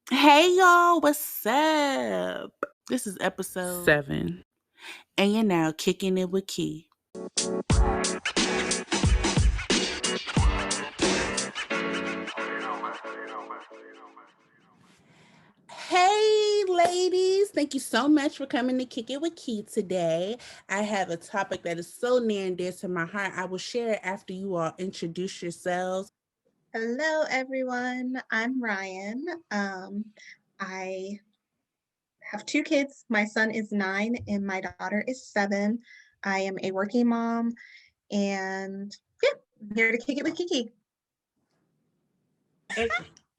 Hey y'all, what's up? This is episode 7, and you're now kicking it with Key. Hey ladies, thank you so much for coming to Kick It with Key today. I have a topic that is so near and dear to my heart. I will share it after you all introduce yourselves. Hello, everyone. I'm Ryan. I have two kids. My son is 9 and my daughter is 7. I am a working mom and I'm here to kick it with Kiki.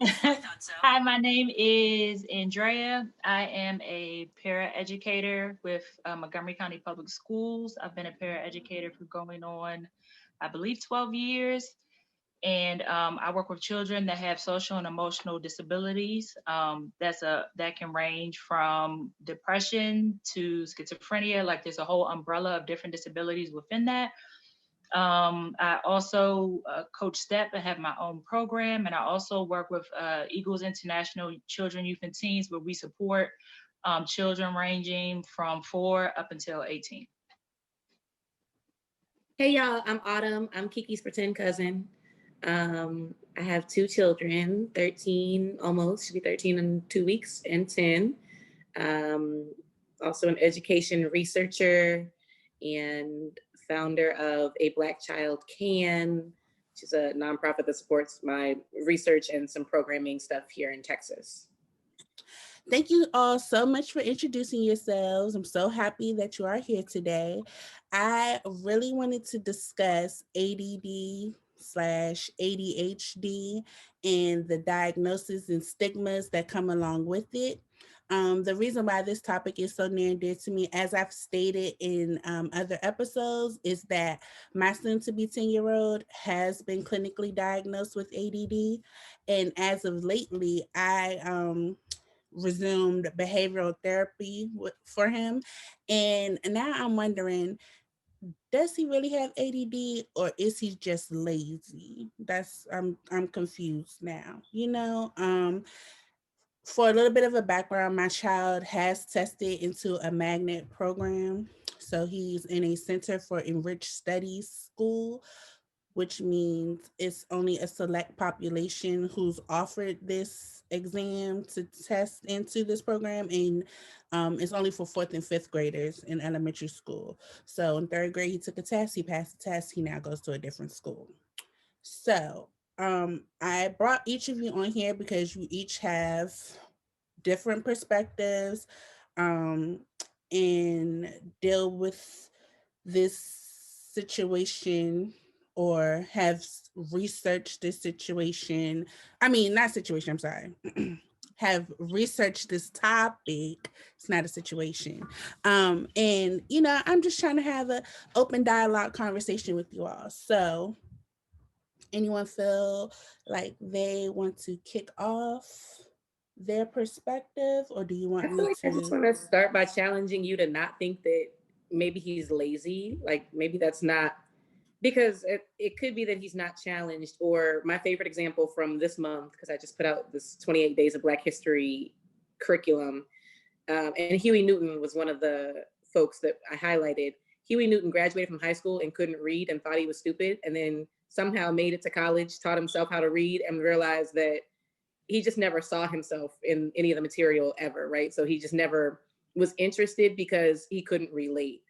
Hi, my name is Andrea. I am a paraeducator with Montgomery County Public Schools. I've been a paraeducator for going on, I believe, 12 years. And I work with children that have social and emotional disabilities. That can range from depression to schizophrenia. Like there's a whole umbrella of different disabilities within that. I also coach STEP and have my own program, and I also work with Eagles International Children, Youth, and Teens, where we support children ranging from 4 up until 18. Hey y'all, I'm Autumn. I'm Kiki's pretend cousin. I have 2 children, 13 almost, should be 13 in 2 weeks, and 10. Also an education researcher and founder of A Black Child Can, which is a nonprofit that supports my research and some programming stuff here in Texas. Thank you all so much for introducing yourselves. I'm so happy that you are here today. I really wanted to discuss ADD slash ADHD and the diagnosis and stigmas that come along with it. The reason why this topic is so near and dear to me, as I've stated in other episodes, is that my soon-to-be 10-year-old has been clinically diagnosed with ADD. And as of lately, I resumed behavioral therapy for him. And now I'm wondering, does he really have ADD or is he just lazy? I'm confused now. For a little bit of a background, my child has tested into a magnet program. So he's in a Center for Enriched Studies school, which means it's only a select population who's offered this exam to test into this program, and it's only for 4th and 5th graders in elementary school. So in 3rd grade, he took a test, he passed the test, he now goes to a different school. So I brought each of you on here because you each have different perspectives and deal with this situation or have researched this situation. I mean, not situation, I'm sorry. Have researched this topic. It's not a situation. And I'm just trying to have an open dialogue conversation with you all. So anyone feel like they want to kick off their perspective, or do you want me to? I just want to start by challenging you to not think that maybe he's lazy. Like maybe that's not, because it could be that he's not challenged. Or my favorite example from this month, because I just put out this 28 Days of Black History curriculum, and Huey Newton was one of the folks that I highlighted. Huey Newton graduated from high school and couldn't read and thought he was stupid, and then somehow made it to college, taught himself how to read, and realized that he just never saw himself in any of the material ever, right? So he just never was interested because he couldn't relate.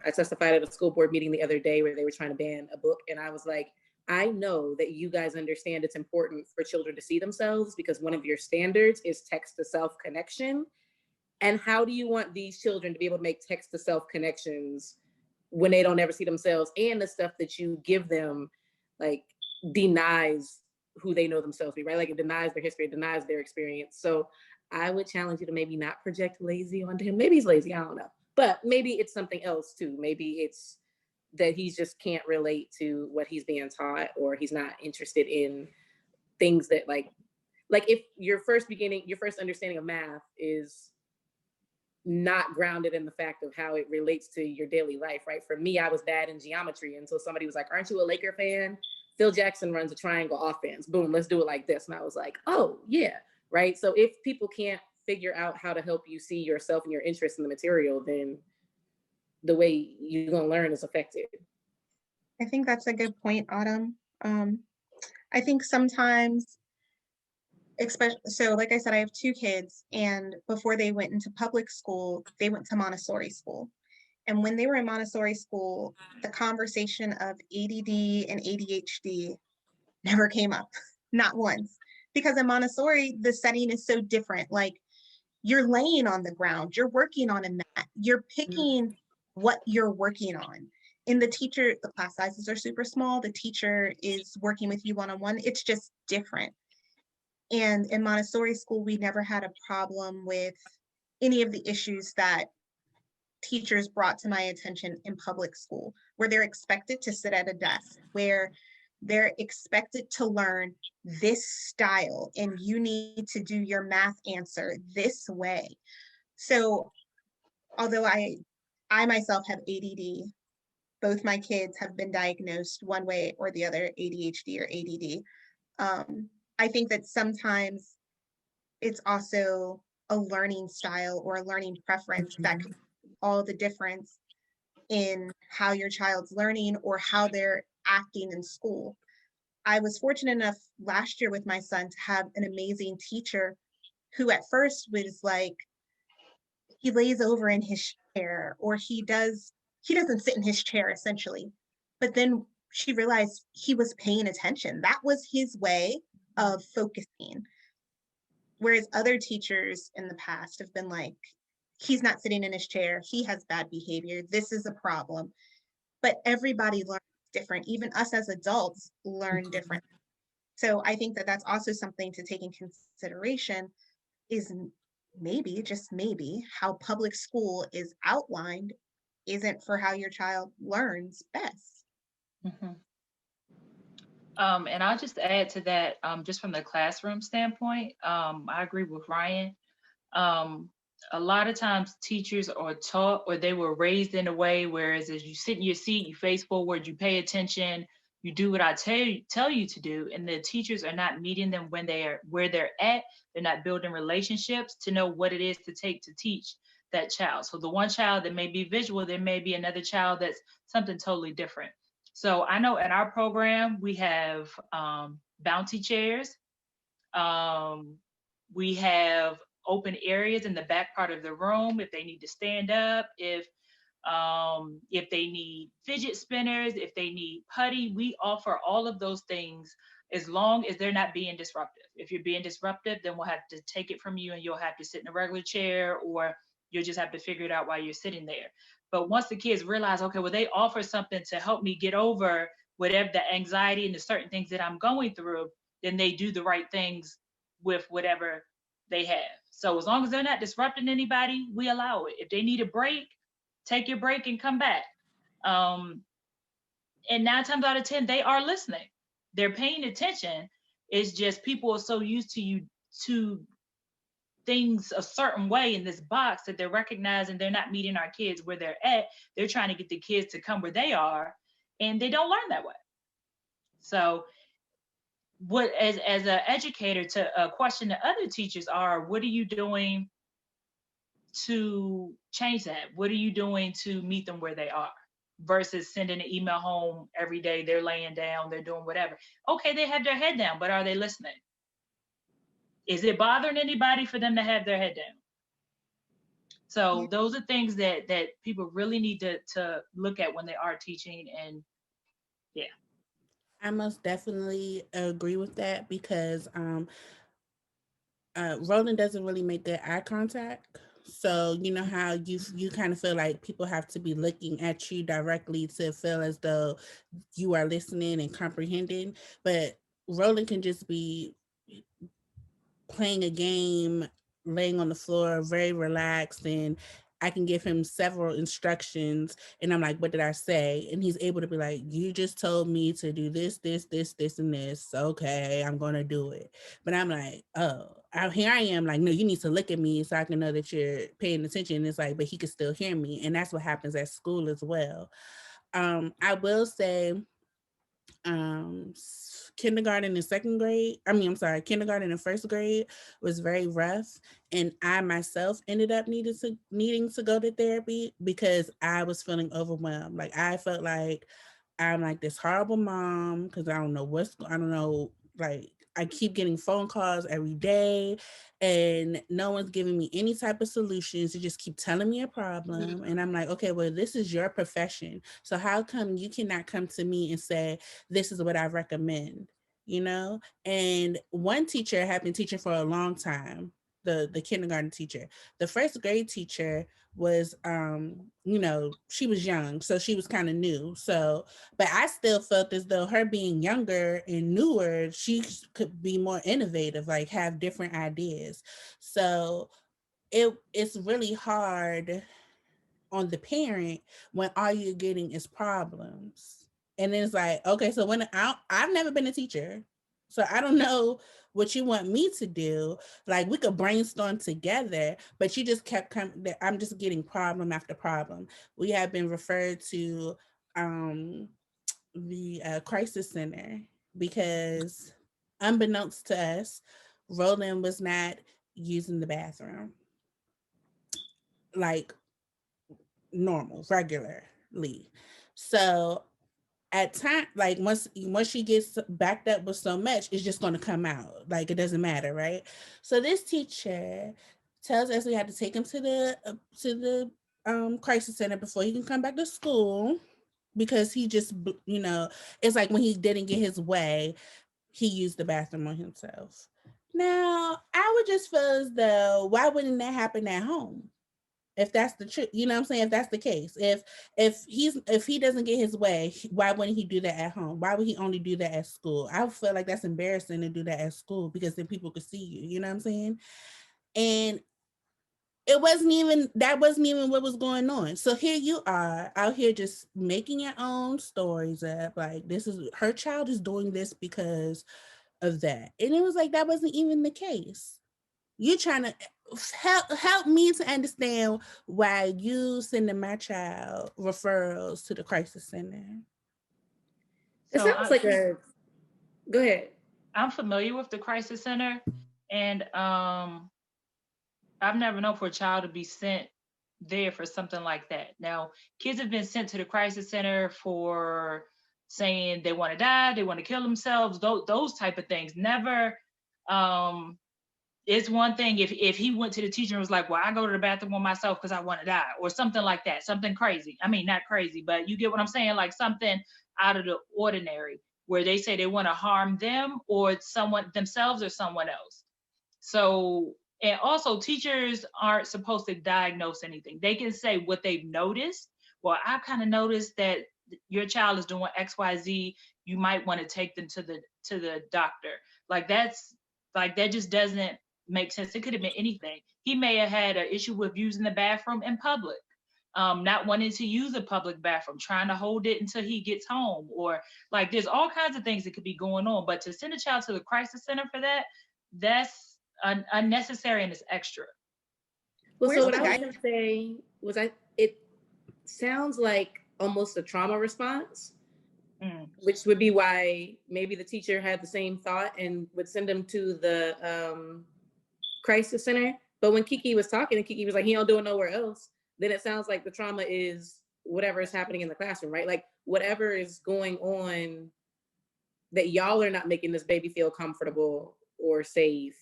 I testified at a school board meeting the other day where they were trying to ban a book, and I was like, I know that you guys understand it's important for children to see themselves because one of your standards is text to self connection. And how do you want these children to be able to make text to self connections when they don't ever see themselves, and the stuff that you give them like denies who they know themselves to be, right? Like it denies their history, it denies their experience. So I would challenge you to maybe not project lazy onto him. Maybe he's lazy, I don't know. But maybe it's something else too. Maybe it's that he just can't relate to what he's being taught, or he's not interested in things that like if your first understanding of math is not grounded in the fact of how it relates to your daily life, right? For me, I was bad in geometry. And so somebody was like, aren't you a Laker fan? Phil Jackson runs a triangle offense. Boom, let's do it like this. And I was like, oh, yeah, right? So if people can't figure out how to help you see yourself and your interest in the material, then the way you're going to learn is affected. I think that's a good point, Autumn. I think sometimes, especially, so like I said, I have two kids, and before they went into public school, they went to Montessori school. And when they were in Montessori school, the conversation of ADD and ADHD never came up, not once. Because in Montessori, the setting is so different. Like, you're laying on the ground, you're working on a mat, you're picking what you're working on. In the teacher, the class sizes are super small, the teacher is working with you one-on-one, it's just different. And in Montessori school, we never had a problem with any of the issues that teachers brought to my attention in public school, where they're expected to sit at a desk, where they're expected to learn this style, and you need to do your math answer this way. So although I myself have ADD, both my kids have been diagnosed one way or the other, ADHD or ADD. I think that sometimes it's also a learning style or a learning preference that could be all the difference in how your child's learning or how they're acting in school. I was fortunate enough last year with my son to have an amazing teacher who at first was like, he lays over in his chair, or he doesn't sit in his chair essentially. But then she realized he was paying attention. That was his way of focusing. Whereas other teachers in the past have been like, he's not sitting in his chair, he has bad behavior, this is a problem. But everybody learns different. Even us as adults learn different. So I think that that's also something to take in consideration, is maybe, just maybe, how public school is outlined isn't for how your child learns best. Mhm. And I'll just add to that, just from the classroom standpoint, I agree with Ryan. Um, a lot of times teachers are taught, or they were raised in a way, whereas as you sit in your seat, you face forward, you pay attention, you do what I tell you to do, and the teachers are not meeting them when they are where they're at. They're not building relationships to know what it is to take to teach that child. So the one child that may be visual, there may be another child that's something totally different. So I know in our program we have bouncy chairs. Um, we have open areas in the back part of the room if they need to stand up, if they need fidget spinners, if they need putty. We offer all of those things as long as they're not being disruptive. If you're being disruptive, then we'll have to take it from you and you'll have to sit in a regular chair, or you'll just have to figure it out while you're sitting there. But once the kids realize, okay, well, they offer something to help me get over whatever the anxiety and the certain things that I'm going through, then they do the right things with whatever they have. So as long as they're not disrupting anybody, we allow it. If they need a break, take your break and come back. Um, and 9 times out of 10, they are listening. They're paying attention. It's just people are so used to you to things a certain way in this box that they're recognizing they're not meeting our kids where they're at. They're trying to get the kids to come where they are, and they don't learn that way. So what, as an educator, to question the other teachers are, what are you doing to change that? What are you doing to meet them where they are? Versus sending an email home every day, they're laying down, they're doing whatever. Okay, they have their head down, but are they listening? Is it bothering anybody for them to have their head down? So those are things that people really need to look at when they are teaching. And yeah. I most definitely agree with that because Roland doesn't really make good eye contact. So you know how you kind of feel like people have to be looking at you directly to feel as though you are listening and comprehending. But Roland can just be playing a game, laying on the floor, very relaxed, and I can give him several instructions, and I'm like, "What did I say?" And he's able to be like, "You just told me to do this, this, this, this, and this. Okay, I'm gonna do it." But I'm like, "Oh, here I am." Like, no, you need to look at me so I can know that you're paying attention. And it's like, but he can still hear me, and that's what happens at school as well. I will say Kindergarten and second grade, I'm sorry, kindergarten and first grade was very rough, and I myself ended up needing to go to therapy because I was feeling overwhelmed. Like I felt like I'm like this horrible mom because I don't know, like I keep getting phone calls every day and no one's giving me any type of solutions. You just keep telling me a problem. And I'm like, okay, well, this is your profession. So how come you cannot come to me and say, this is what I recommend, you know? And one teacher had been teaching for a long time, the kindergarten teacher. The first grade teacher was she was young, so she was kind of new. So but I still felt as though her being younger and newer, she could be more innovative, like have different ideas. So it's really hard on the parent when all you're getting is problems. And then it's like, okay, so I've never been a teacher, so I don't know what you want me to do. Like we could brainstorm together, but you just kept coming. I'm just getting problem after problem. We have been referred to um, the crisis center because, unbeknownst to us, Roland was not using the bathroom like normal, regularly. So at time, like once she gets backed up with so much, it's just going to come out. Like it doesn't matter, right? So this teacher tells us we have to take him to the crisis center before he can come back to school because he just it's like when he didn't get his way, he used the bathroom on himself. Now I would just feel as though why wouldn't that happen at home? If that's the truth, you know what I'm saying? If that's the case, if he doesn't get his way, why wouldn't he do that at home? Why would he only do that at school? I feel like that's embarrassing to do that at school because then people could see you, you know what I'm saying? And that wasn't even what was going on. So here you are out here just making your own stories up. Like this is her child is doing this because of that. And it was like that wasn't even the case. You're trying to help me to understand why you sending my child referrals to the crisis center. It So sounds like a. Go ahead. I'm familiar with the crisis center, and I've never known for a child to be sent there for something like that. Now, kids have been sent to the crisis center for saying they want to die, they want to kill themselves, those type of things. Never. It's one thing if he went to the teacher and was like, well, I go to the bathroom on myself because I want to die, or something like that, something crazy. I mean, not crazy, but you get what I'm saying, like something out of the ordinary, where they say they want to harm them or someone themselves or someone else. So, and also teachers aren't supposed to diagnose anything. They can say what they've noticed. Well, I've kind of noticed that your child is doing XYZ. You might want to take them to the doctor. Like that's like that just doesn't make sense. It could have been anything. He may have had an issue with using the bathroom in public. Not wanting to use a public bathroom, trying to hold it until he gets home, or like there's all kinds of things that could be going on. But to send a child to the crisis center for that, that's unnecessary and it's extra. Well, so Where's what the I was guy? gonna say was it sounds like almost a trauma response, Mm. which would be why maybe the teacher had the same thought and would send him to the crisis center. But when Kiki was talking and Kiki was like, he don't do it nowhere else, then it sounds like the trauma is whatever is happening in the classroom, right? Like whatever is going on that y'all are not making this baby feel comfortable or safe.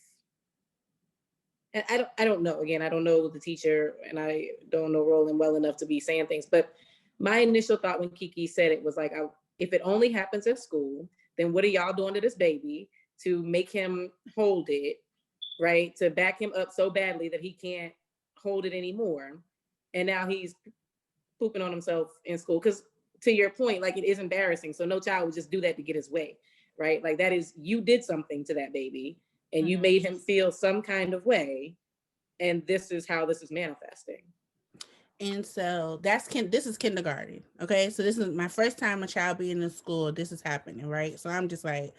And I don't know. Again, I don't know the teacher and I don't know Roland well enough to be saying things. But my initial thought when Kiki said it was like, if it only happens at school, then what are y'all doing to this baby to make him hold it, right? To back him up so badly that he can't hold it anymore. And now he's pooping on himself in school. Because to your point, like it is embarrassing. So no child would just do that to get his way, right? Like that is, you did something to that baby and you made him feel some kind of way. And this is how this is manifesting. And so this is kindergarten. Okay. So this is my first time a child being in school. This is happening, right? So I'm just like,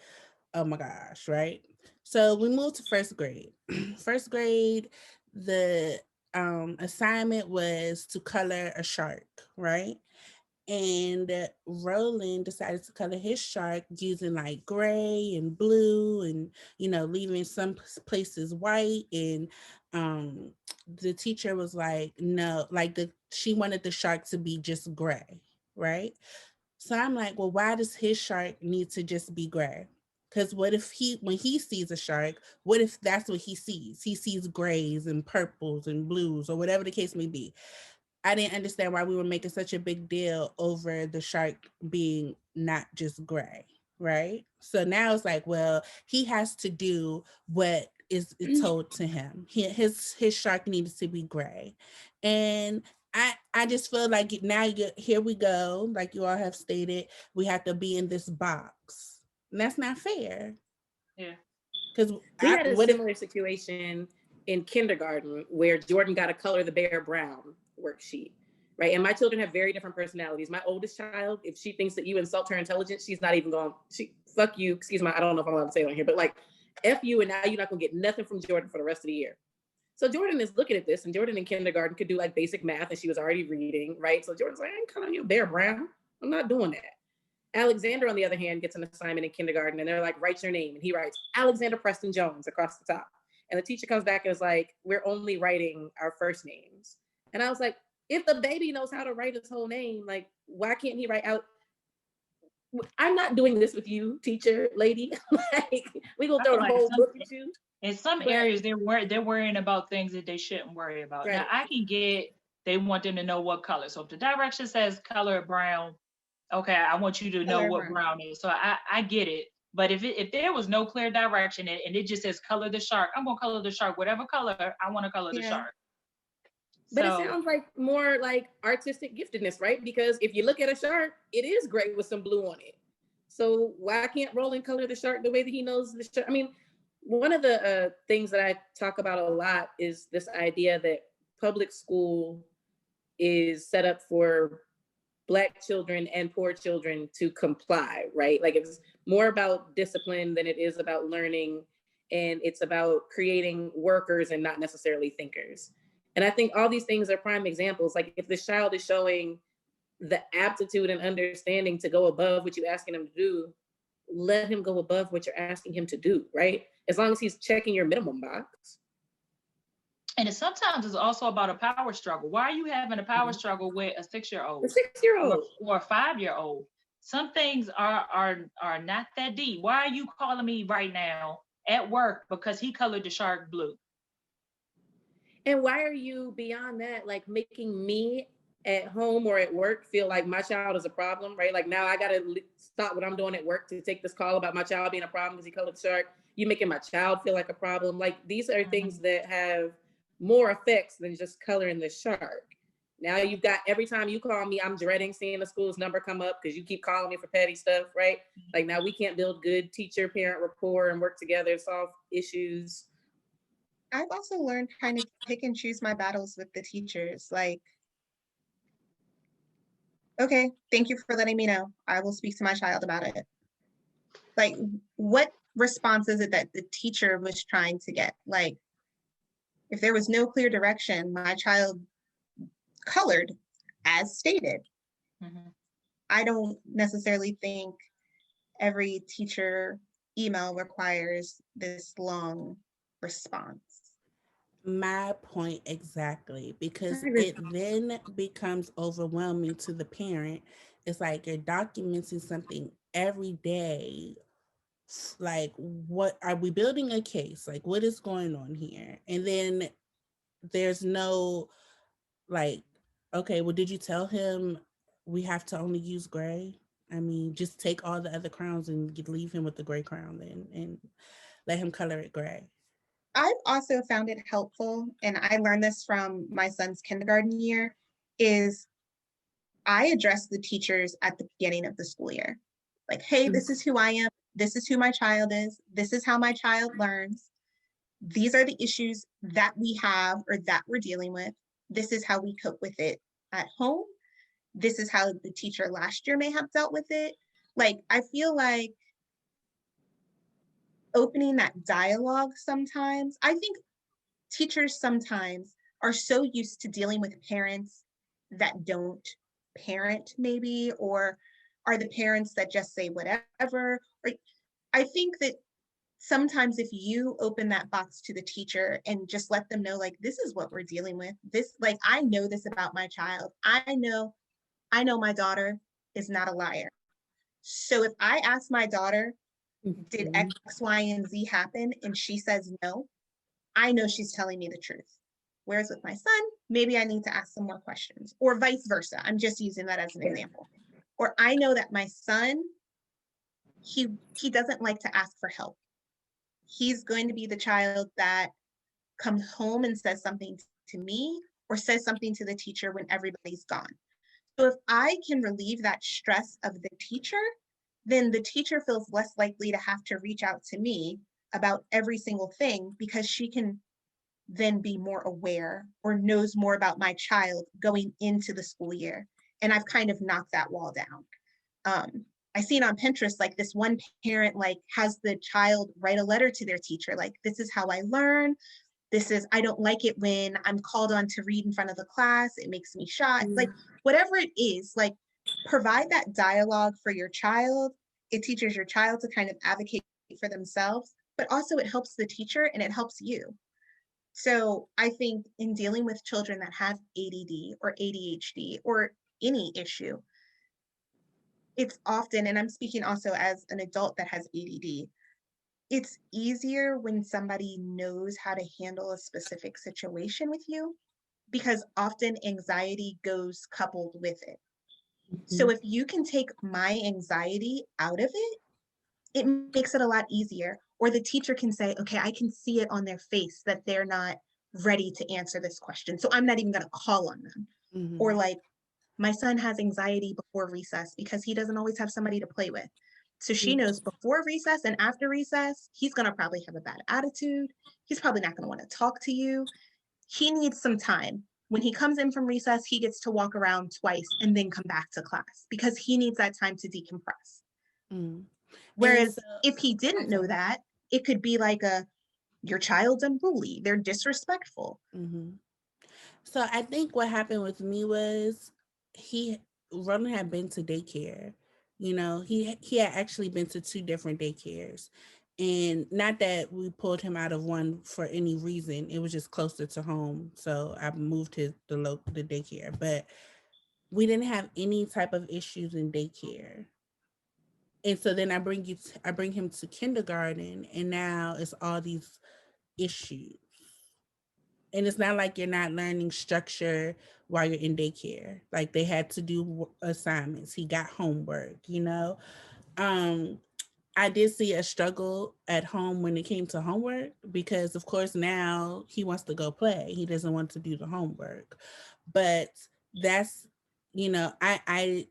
oh my gosh, right? So we moved to first grade. First grade, the assignment was to color a shark, right? And Roland decided to color his shark using like gray and blue and, you know, leaving some places white. And the teacher was like, no, like she wanted the shark to be just gray, right? So I'm like, well, why does his shark need to just be gray? Because what if when he sees a shark, what if that's what he sees? He sees grays and purples and blues or whatever the case may be. I didn't understand why we were making such a big deal over the shark being not just gray, right? So now it's like, well, he has to do what is told to him. His shark needs to be gray, and I just feel like now here we go, like you all have stated, we have to be in this box, and that's not fair. Yeah. Because we had a what if similar situation in kindergarten where Jordan got to color the Bear Brown worksheet, right? And my children have very different personalities. My oldest child, if she thinks that you insult her intelligence, she's not even going, fuck you, excuse me, I don't know if I'm allowed to say it on here, but like, F you, and now you're not going to get nothing from Jordan for the rest of the year. So Jordan is looking at this, and Jordan in kindergarten could do like basic math, and she was already reading, right? So Jordan's like, I ain't coloring you Bear Brown. I'm not doing that. Alexander, on the other hand, gets an assignment in kindergarten, and they're like, write your name. And he writes Alexander Preston Jones across the top. And the teacher comes back and is like, we're only writing our first names. And I was like, if the baby knows how to write his whole name, like, why can't he write out? I'm not doing this with you, teacher, lady. Like, we gonna throw the whole book at you. In some areas, they're worrying about things that they shouldn't worry about. Right. Now, I can get, they want them to know what color. So if the direction says color brown, okay, I want you to know what brown is. So I get it. But if there was no clear direction and it just says color the shark, I'm gonna color the shark whatever color I want to color the shark. But it sounds like more like artistic giftedness, right? Because if you look at a shark, it is gray with some blue on it. So why can't Roland color the shark the way that he knows the shark? I mean, one of the things that I talk about a lot is this idea that public school is set up for Black children and poor children to comply, right? Like it's more about discipline than it is about learning. And it's about creating workers and not necessarily thinkers. And I think all these things are prime examples. Like if this child is showing the aptitude and understanding to go above what you're asking him to do, let him go above what you're asking him to do, right? As long as he's checking your minimum box. And sometimes it's also about a power struggle. Why are you having a power struggle with a 6-year-old? A 6-year-old. Or a 5-year-old? Some things are not that deep. Why are you calling me right now at work because he colored the shark blue? And why are you beyond that, like making me at home or at work feel like my child is a problem, right? Like now I got to stop what I'm doing at work to take this call about my child being a problem because he colored the shark. You making my child feel like a problem. Like these are things that have more effects than just coloring the shark. Now you've got, every time you call me, I'm dreading seeing the school's number come up because you keep calling me for petty stuff, right? Like now we can't build good teacher-parent rapport and work together to solve issues. I've also learned kind of pick and choose my battles with the teachers. Like, okay, thank you for letting me know. I will speak to my child about it. Like, what response is it that the teacher was trying to get? Like, if there was no clear direction, my child colored as stated. Mm-hmm. I don't necessarily think every teacher email requires this long response. My point exactly, because it then becomes overwhelming to the parent. It's like you're documenting something every day. Like, what are we building a case? Like, what is going on here? And then there's no, like, okay, well, did you tell him we have to only use gray? I mean, just take all the other crowns and leave him with the gray crown then and let him color it gray. I've also found it helpful, and I learned this from my son's kindergarten year, is I address the teachers at the beginning of the school year. Like, hey, this is who I am. This is who my child is. This is how my child learns. These are the issues that we have or that we're dealing with. This is how we cope with it at home. This is how the teacher last year may have dealt with it. Like, I feel like opening that dialogue sometimes, I think teachers sometimes are so used to dealing with parents that don't parent maybe, or are the parents that just say whatever? Or I think that sometimes if you open that box to the teacher and just let them know, like, this is what we're dealing with, this, like, I know this about my child, I know my daughter is not a liar. So if I ask my daughter, did Mhm. X, Y, and Z happen, and she says no, I know she's telling me the truth. Whereas with my son, maybe I need to ask some more questions, or vice versa. I'm just using that as an example. Or I know that my son, he doesn't like to ask for help. He's going to be the child that comes home and says something to me or says something to the teacher when everybody's gone. So if I can relieve that stress of the teacher, then the teacher feels less likely to have to reach out to me about every single thing, because she can then be more aware or knows more about my child going into the school year. And I've kind of knocked that wall down. I seen on Pinterest, like, this one parent like has the child write a letter to their teacher, like, this is how I learn. This is, I don't like it when I'm called on to read in front of the class. It makes me shy. Like, whatever it is, like, provide that dialogue for your child. It teaches your child to kind of advocate for themselves, but also it helps the teacher and it helps you. So I think in dealing with children that have ADD or ADHD or any issue, it's often, and I'm speaking also as an adult that has ADD, it's easier when somebody knows how to handle a specific situation with you, because often anxiety goes coupled with it. So if you can take my anxiety out of it, it makes it a lot easier. Or the teacher can say, okay, I can see it on their face that they're not ready to answer this question, so I'm not even going to call on them. Or like, my son has anxiety before recess because he doesn't always have somebody to play with. So she knows before recess and after recess, he's going to probably have a bad attitude. He's probably not going to want to talk to you. He needs some time. When he comes in from recess, he gets to walk around twice and then come back to class because he needs that time to decompress. Mm. Whereas if he didn't know that, it could be like your child's unruly, they're disrespectful. So I think what happened with me was he Roland had been to daycare. You know, he had actually been to two different daycares. And not that we pulled him out of one for any reason. It was just closer to home. So I moved the daycare. But we didn't have any type of issues in daycare. And so then I bring him to kindergarten, and now it's all these issues. And it's not like you're not learning structure while you're in daycare. Like, they had to do assignments. He got homework, you know. Um, I did see a struggle at home when it came to homework, because of course now he wants to go play. He doesn't want to do the homework. But that's, I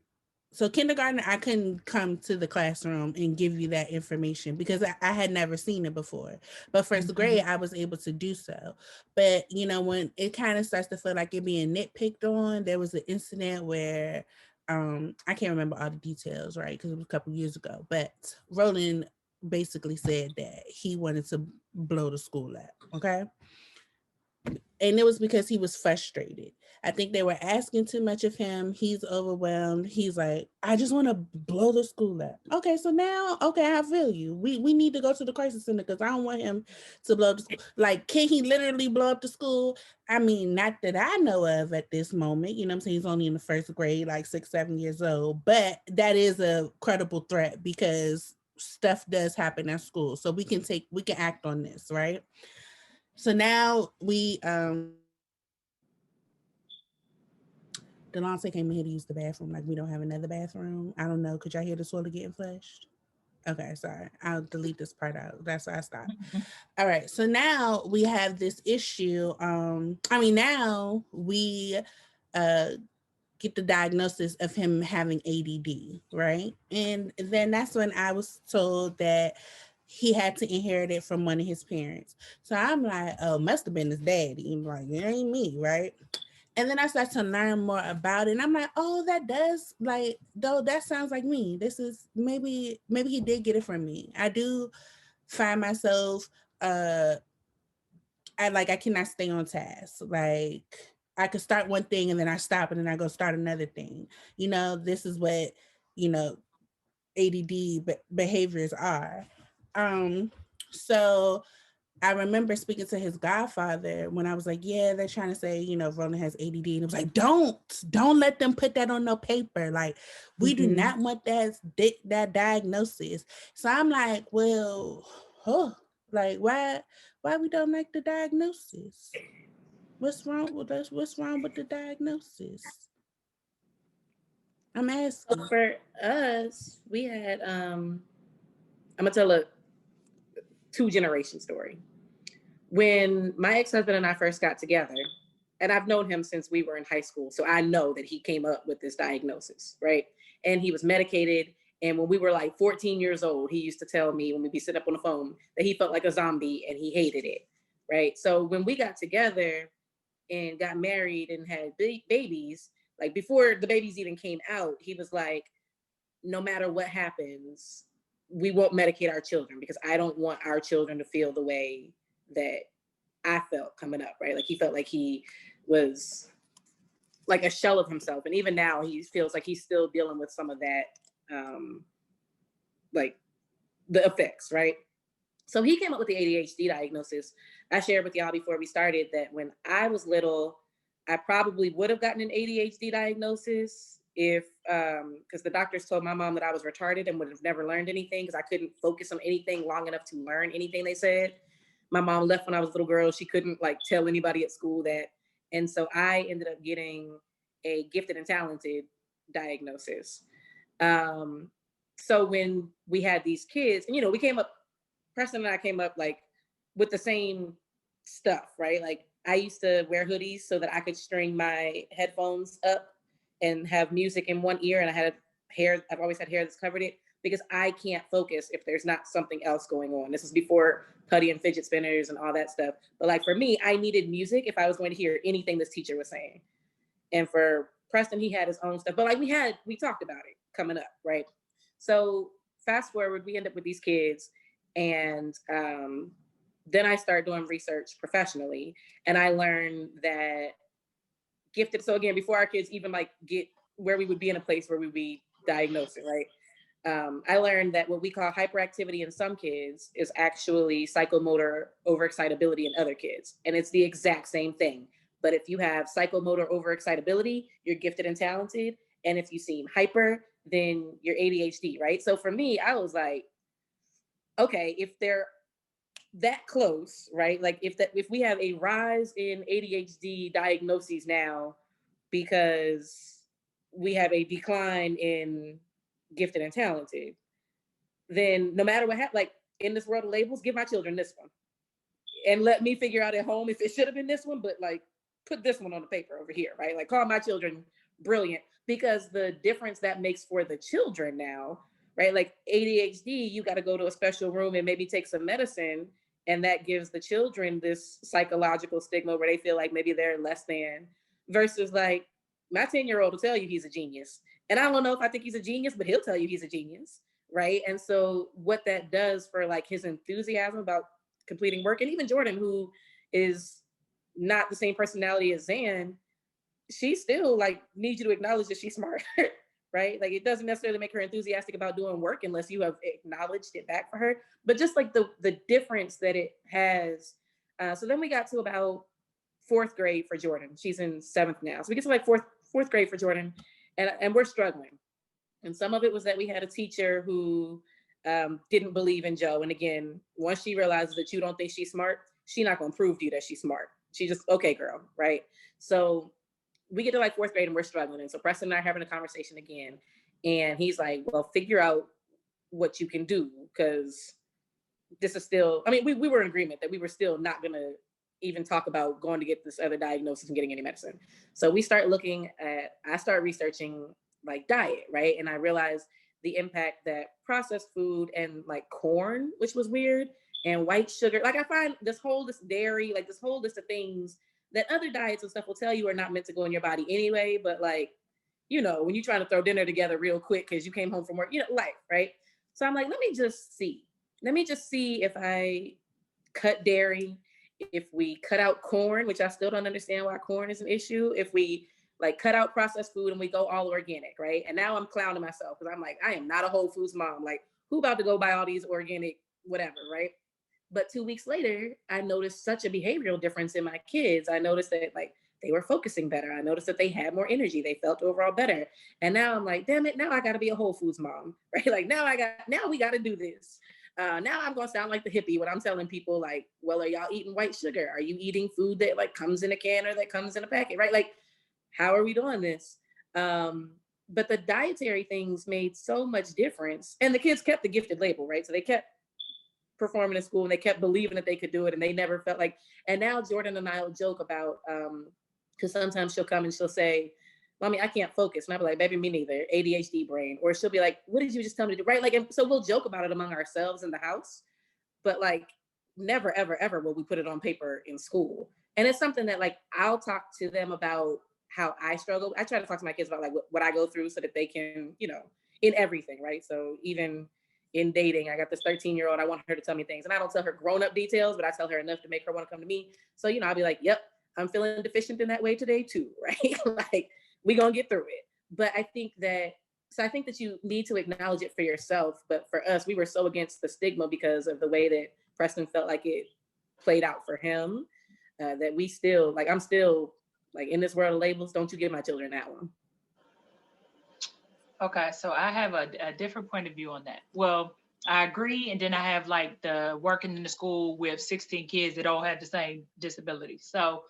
so kindergarten, I couldn't come to the classroom and give you that information because I had never seen it before. But first grade, I was able to do so. But when it kind of starts to feel like you're being nitpicked on, there was an incident where I can't remember all the details, right? Because it was a couple years ago. But Roland basically said that he wanted to blow the school up. Okay. And it was because he was frustrated. I think they were asking too much of him. He's overwhelmed. He's like, I just want to blow the school up. Okay, so now, okay, I feel you. We need to go to the crisis center because I don't want him to blow up the school. Like, can he literally blow up the school? I mean, not that I know of at this moment. You know what I'm saying? He's only in the first grade, like 6, 7 years old. But that is a credible threat because stuff does happen at school. So we can act on this, right? So now Delonte came in here to use the bathroom. Like, we don't have another bathroom. I don't know. Could y'all hear the toilet getting flushed? Okay, sorry. I'll delete this part out. That's why I stopped. All right. So now we have this issue. Now we uh get the diagnosis of him having ADD, right? And then that's when I was told that he had to inherit it from one of his parents. So I'm like, oh, must have been his daddy. I'm like, it ain't me, right? And then I start to learn more about it. And I'm like, oh, that does, like, though, that sounds like me. This is maybe he did get it from me. I do find myself I cannot stay on task. Like, I could start one thing and then I stop and then I go start another thing. This is what, you know, ADD behaviors are. So I remember speaking to his godfather when I was like, yeah, they're trying to say, Ronan has ADD. And it was like, don't let them put that on no paper. Like, we do not want that diagnosis. So I'm like, well, like, why we don't like the diagnosis? What's wrong with us? What's wrong with the diagnosis? I'm asking. So for us, we had, I'm going to tell a 2-generation story. When my ex-husband and I first got together, and I've known him since we were in high school, so I know that he came up with this diagnosis, right? And he was medicated. And when we were like 14 years old, he used to tell me when we'd be sitting up on the phone that he felt like a zombie and he hated it, right? So when we got together and got married and had babies, like before the babies even came out, he was like, no matter what happens, we won't medicate our children because I don't want our children to feel the way that I felt coming up, right? Like he felt like he was like a shell of himself. And even now he feels like he's still dealing with some of that, like the effects, right? So he came up with the ADHD diagnosis. I shared with y'all before we started that when I was little, I probably would have gotten an ADHD diagnosis if, because the doctors told my mom that I was retarded and would have never learned anything because I couldn't focus on anything long enough to learn anything they said. My mom left when I was a little girl. She couldn't like tell anybody at school that. And so I ended up getting a gifted and talented diagnosis. So when we had these kids, and we came up, Preston and I came up like with the same stuff, right? Like I used to wear hoodies so that I could string my headphones up and have music in one ear. And I had hair, I've always had hair that's covered it because I can't focus if there's not something else going on. This was before putty and fidget spinners and all that stuff. But like for me, I needed music if I was going to hear anything this teacher was saying. And for Preston, he had his own stuff. But like we talked about it coming up, right? So fast forward, we end up with these kids. And then I started doing research professionally. And I learned that gifted, so again, before our kids even like get where we would be in a place where we'd be diagnosing, right? I learned that what we call hyperactivity in some kids is actually psychomotor overexcitability in other kids. And it's the exact same thing. But if you have psychomotor overexcitability, you're gifted and talented. And if you seem hyper, then you're ADHD, right? So for me, I was like, okay, if they're that close, right? Like if we have a rise in ADHD diagnoses now because we have a decline in gifted and talented, then no matter what happens, like in this world of labels, give my children this one and let me figure out at home if it should have been this one, but like put this one on the paper over here, right? Like call my children brilliant, because the difference that makes for the children now, right? Like ADHD, you got to go to a special room and maybe take some medicine. And that gives the children this psychological stigma where they feel like maybe they're less than, versus like my 10-year-old will tell you he's a genius. And I don't know if I think he's a genius, but he'll tell you he's a genius, right? And so what that does for like his enthusiasm about completing work, and even Jordan, who is not the same personality as Zan, she still like needs you to acknowledge that she's smart, right? Like it doesn't necessarily make her enthusiastic about doing work unless you have acknowledged it back for her, but just like the difference that it has. So then we got to about 4th grade for Jordan. She's in 7th now. So we get to like fourth grade for Jordan, and we're struggling. And some of it was that we had a teacher who didn't believe in Joe. And again, once she realizes that you don't think she's smart, she's not going to prove to you that she's smart. She just, okay, girl, right? So we get to like 4th grade and we're struggling. And so Preston and I are having a conversation again. And he's like, well, figure out what you can do, because this is still, I mean, we were in agreement that we were still not going to even talk about going to get this other diagnosis and getting any medicine. So I start researching like diet, right? And I realized the impact that processed food and like corn, which was weird, and white sugar, like I find this dairy, like this whole list of things that other diets and stuff will tell you are not meant to go in your body anyway. But like, when you're trying to throw dinner together real quick because you came home from work, life, right? So I'm like, let me just see if I cut dairy if we cut out corn, which I still don't understand why corn is an issue, if we like cut out processed food and we go all organic, right? And now I'm clowning myself because I'm like, I am not a Whole Foods mom. Like, who about to go buy all these organic whatever, right? But 2 weeks later, I noticed such a behavioral difference in my kids. I noticed that like they were focusing better. I noticed that they had more energy. They felt overall better. And now I'm like, damn it, now I got to be a Whole Foods mom, right? Like now we got to do this. Now I'm going to sound like the hippie when I'm telling people like, well, are y'all eating white sugar? Are you eating food that like comes in a can or that comes in a packet, right? Like, how are we doing this? But the dietary things made so much difference. And the kids kept the gifted label, right? So they kept performing in school and they kept believing that they could do it and they never felt like, and now Jordan and I will joke about, because sometimes she'll come and she'll say, Mommy, I can't focus. And I'll be like, baby, me neither, ADHD brain. Or she'll be like, what did you just tell me to do? Right? Like, and so we'll joke about it among ourselves in the house, but like never, ever, ever will we put it on paper in school. And it's something that like, I'll talk to them about how I struggle. I try to talk to my kids about like what I go through so that they can, you know, in everything, right? So even in dating, I got this 13-year-old, I want her to tell me things. And I don't tell her grown-up details, but I tell her enough to make her want to come to me. So, you know, I'll be like, yep, I'm feeling deficient in that way today too, right? Like, we gonna get through it. But I think that you need to acknowledge it for yourself. But for us, we were so against the stigma because of the way that Preston felt like it played out for him, that we still, like, I'm still like in this world of labels, don't you give my children that one. Okay, so I have a different point of view on that. Well, I agree, and then I have like the working in the school with 16 kids that all have the same disability. So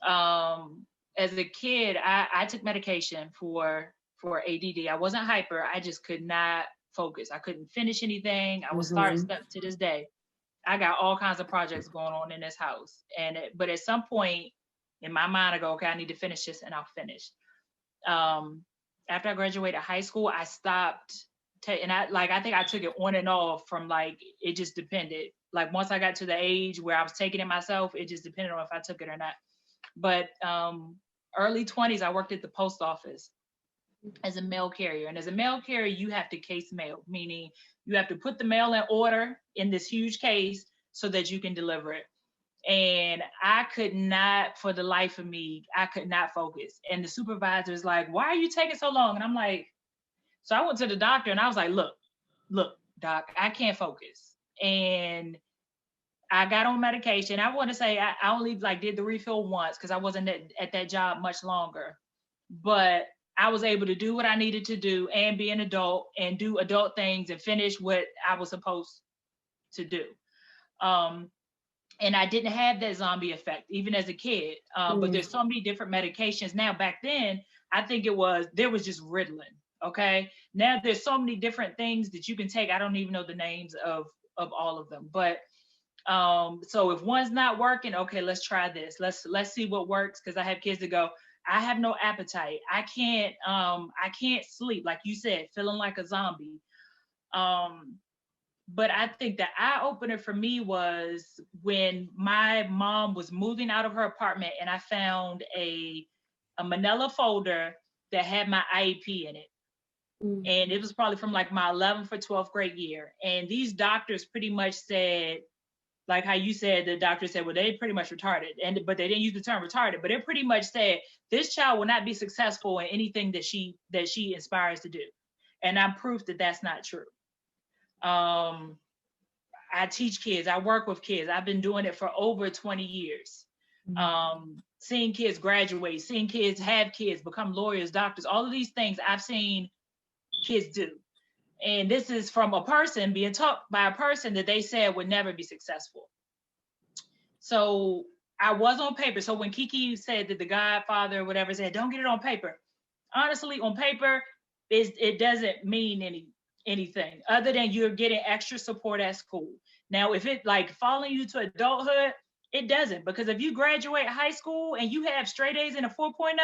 as a kid, I took medication for ADD. I wasn't hyper, I just could not focus. I couldn't finish anything. I was starting stuff to this day. I got all kinds of projects going on in this house. But at some point in my mind, I go, okay, I need to finish this, and I'll finish. After I graduated high school, I stopped. And I think I took it on and off from like, it just depended. Like once I got to the age where I was taking it myself, it just depended on if I took it or not. But early 20s, I worked at the post office as a mail carrier. And as a mail carrier, you have to case mail, meaning you have to put the mail in order in this huge case so that you can deliver it. And I could not, for the life of me, I could not focus. And the supervisor is like, why are you taking so long? And I'm like, so I went to the doctor and I was like, look, doc, I can't focus. And I got on medication. I want to say I only like did the refill once because I wasn't at that job much longer. But I was able to do what I needed to do and be an adult and do adult things and finish what I was supposed to do. And I didn't have that zombie effect, even as a kid. But there's so many different medications now. Back then, I think there was just Ritalin, okay? Now there's so many different things that you can take. I don't even know the names of all of them. But so if one's not working, okay, let's try this. Let's see what works. Because I have kids that go, I have no appetite. I can't sleep, like you said, feeling like a zombie. But I think the eye opener for me was when my mom was moving out of her apartment and I found a manila folder that had my IEP in it. And it was probably from like my 11th or 12th grade year. And these doctors pretty much said, like how you said, the doctor said, well, they pretty much retarded. But they didn't use the term retarded, but it pretty much said, this child will not be successful in anything that she aspires to do. And I'm proof that that's not true. I teach kids, I work with kids. I've been doing it for over 20 years. Seeing kids graduate, seeing kids have kids, become lawyers, doctors, all of these things I've seen kids do. And this is from a person being taught by a person that they said would never be successful. So I was on paper. So when Kiki said that the Godfather or whatever said, don't get it on paper. Honestly, on paper, it doesn't mean anything other than you're getting extra support at school. Now, if it like following you to adulthood, it doesn't, because if you graduate high school and you have straight A's and a 4.0,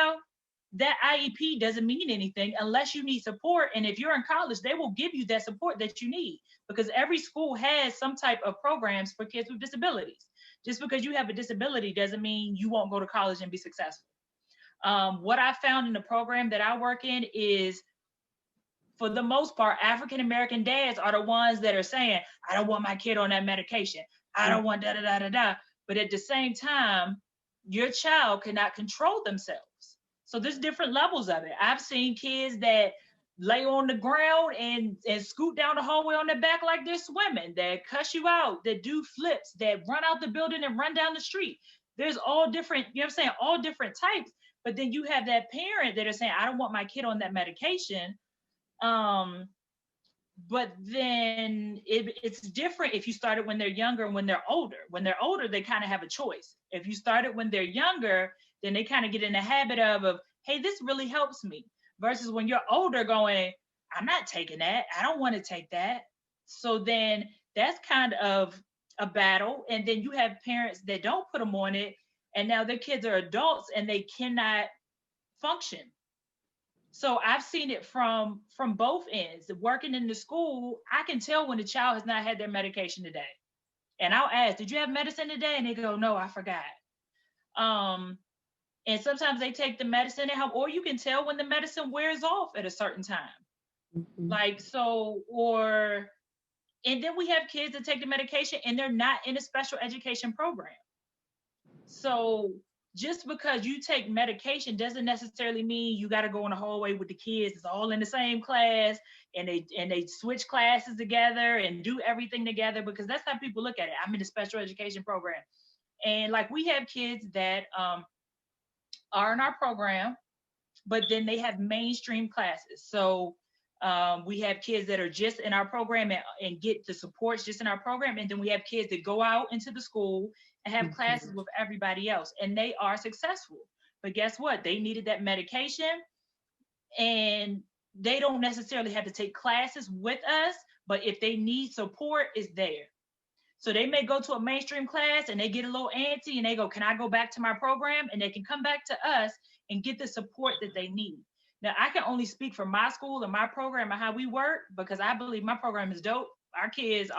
that IEP doesn't mean anything unless you need support. And if you're in college, they will give you that support that you need, because every school has some type of programs for kids with disabilities. Just because you have a disability doesn't mean you won't go to college and be successful. What I found in the program that I work in is, for the most part, African-American dads are the ones that are saying, I don't want my kid on that medication. I don't want da-da-da-da-da. But at the same time, your child cannot control themselves. So there's different levels of it. I've seen kids that lay on the ground and scoot down the hallway on their back like they're swimming, that cuss you out, that do flips, that run out the building and run down the street. There's all different, you know what I'm saying, all different types. But then you have that parent that are saying, I don't want my kid on that medication. But then it's different if you start it when they're younger and when they're older. When they're older, they kind of have a choice. If you start it when they're younger, then they kind of get in the habit of, hey, this really helps me. Versus when you're older going, I'm not taking that. I don't want to take that. So then that's kind of a battle. And then you have parents that don't put them on it. And now their kids are adults and they cannot function. So I've seen it from both ends. Working in the school, I can tell when the child has not had their medication today. And I'll ask, did you have medicine today? And they go, no, I forgot. And sometimes they take the medicine at home, or you can tell when the medicine wears off at a certain time. Like, so, or, and then we have kids that take the medication and they're not in a special education program. So just because you take medication doesn't necessarily mean you got to go in the hallway with the kids. It's all in the same class, and they switch classes together and do everything together, because that's how people look at it. I'm in a special education program, and like we have kids that are in our program, but then they have mainstream classes. So we have kids that are just in our program and get the supports just in our program, and then we have kids that go out into the school and have classes with everybody else, and they are successful. But guess what? They needed that medication, and they don't necessarily have to take classes with us, but if they need support, it's there. So they may go to a mainstream class and they get a little antsy and they go, can I go back to my program? And they can come back to us and get the support that they need. Now, I can only speak for my school and my program and how we work, because I believe my program is dope. Our kids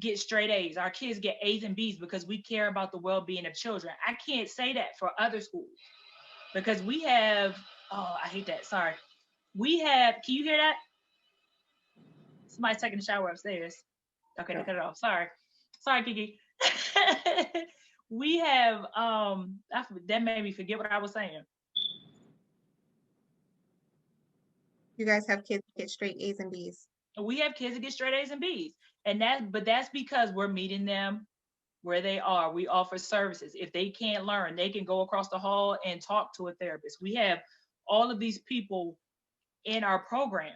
get straight A's. Our kids get A's and B's because we care about the well-being of children. I can't say that for other schools, because we have, oh, I hate that. Sorry. We have, can you hear that? Somebody's taking a shower upstairs. Okay, they cut it off. Sorry, Kiki. We have, that made me forget what I was saying. You guys have kids get straight A's and B's. We have kids that get straight A's and B's. But that's because we're meeting them where they are. We offer services. If they can't learn, they can go across the hall and talk to a therapist. We have all of these people in our program.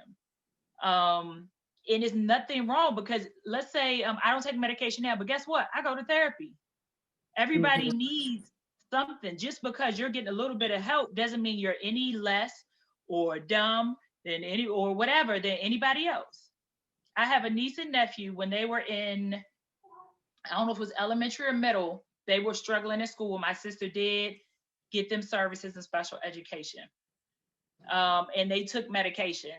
And it's nothing wrong, because let's say I don't take medication now, but guess what? I go to therapy. Everybody needs something. Just because you're getting a little bit of help doesn't mean you're any less or dumb than anybody else. I have a niece and nephew, when they were in, I don't know if it was elementary or middle, they were struggling in school. My sister did get them services in special education. And they took medication.